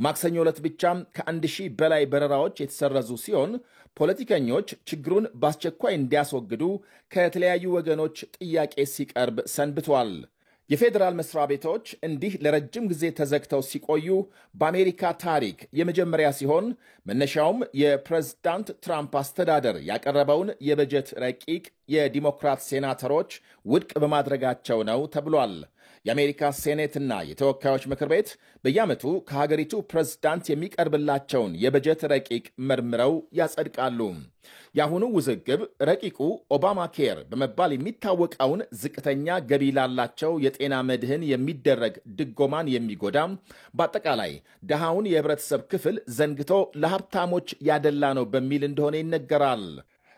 ማክሰኞ ዕለት ብቻም ከ1000 በላይ በረራዎች የተሰረዙ ሲሆን ፖለቲከኞች ችግሩን በአስቸኳይ እንዲያስወግዱ ከተለያዩ ወገኖች ጥያቄ ሲቀርብ ሰንብቷል። የፌዴራል መስሪያ ቤቶች እንዲህ ለረጅም ጊዜ ተዘግተው ሲቆዩ በአሜሪካ ታሪክ የመጀመሪያ ሲሆን መነሻውም የፕሬዝዳንት ትራምፕ አስተዳደር ያቀረበውን የበጀት ረቂቅ የዲሞክራት ሴናተሮች ውድቅ በማድረጋቸው ነው ተብሏል። የአሜሪካ ሴኔትና የተወካዮች ምክር ቤት በየዓመቱ ከሀገሪቱ ፕሬዝዳንት የሚቀርብላቸውን የበጀት ረቂቅ መርምረው ያጸድቃሉ። የአሁኑ ውዝግብ ረቂቁ ኦባማ ኬር በመባል የሚታወቀውን ዝቅተኛ ገቢ ላላቸው የጤና መድህን የሚደረግ ድጎማን የሚጎዳም፣ በአጠቃላይ ድሃውን የህብረተሰብ ክፍል ዘንግቶ ለሀብታሞች ያደላ ነው በሚል እንደሆነ ይነገራል።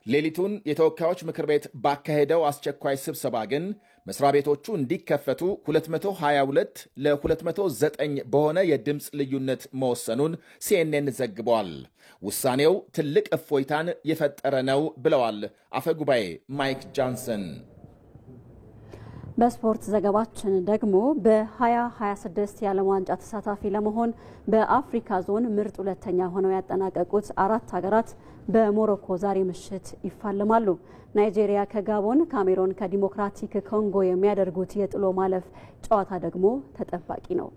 ሌሊቱን የተወካዮች ምክር ቤት ባካሄደው አስቸኳይ ስብሰባ ግን መስሪያ ቤቶቹ እንዲከፈቱ 222 ለ209 በሆነ የድምፅ ልዩነት መወሰኑን ሲኤንኤን ዘግቧል። ውሳኔው ትልቅ እፎይታን የፈጠረ ነው ብለዋል አፈጉባኤ ማይክ ጆንሰን። በስፖርት ዘገባችን ደግሞ በ2026 የዓለም ዋንጫ ተሳታፊ ለመሆን በአፍሪካ ዞን ምርጥ ሁለተኛ ሆነው ያጠናቀቁት 4 ሀገራት በሞሮኮ ዛሬ ምሽት ይፋለማሉ። ናይጄሪያ ከጋቦን፣ ካሜሮን ከዲሞክራቲክ ኮንጎ የሚያደርጉት የጥሎ ማለፍ ጨዋታ ደግሞ ተጠባቂ ነው።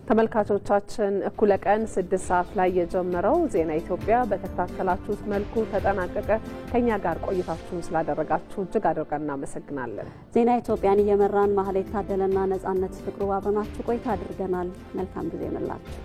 ተመልካቾቻችን እኩለ ቀን 6 ሰዓት ላይ የጀመረው ዜና ኢትዮጵያ በተከታተላችሁት መልኩ ተጠናቀቀ። ከኛ ጋር ቆይታችሁን ስላደረጋችሁ እጅግ አድርገን እናመሰግናለን። ዜና ኢትዮጵያን እየመራን ማህሌት ታደለና ነጻነት ፍቅሩ አብረናችሁ ቆይታ አድርገናል። መልካም ጊዜ ይሁንላችሁ።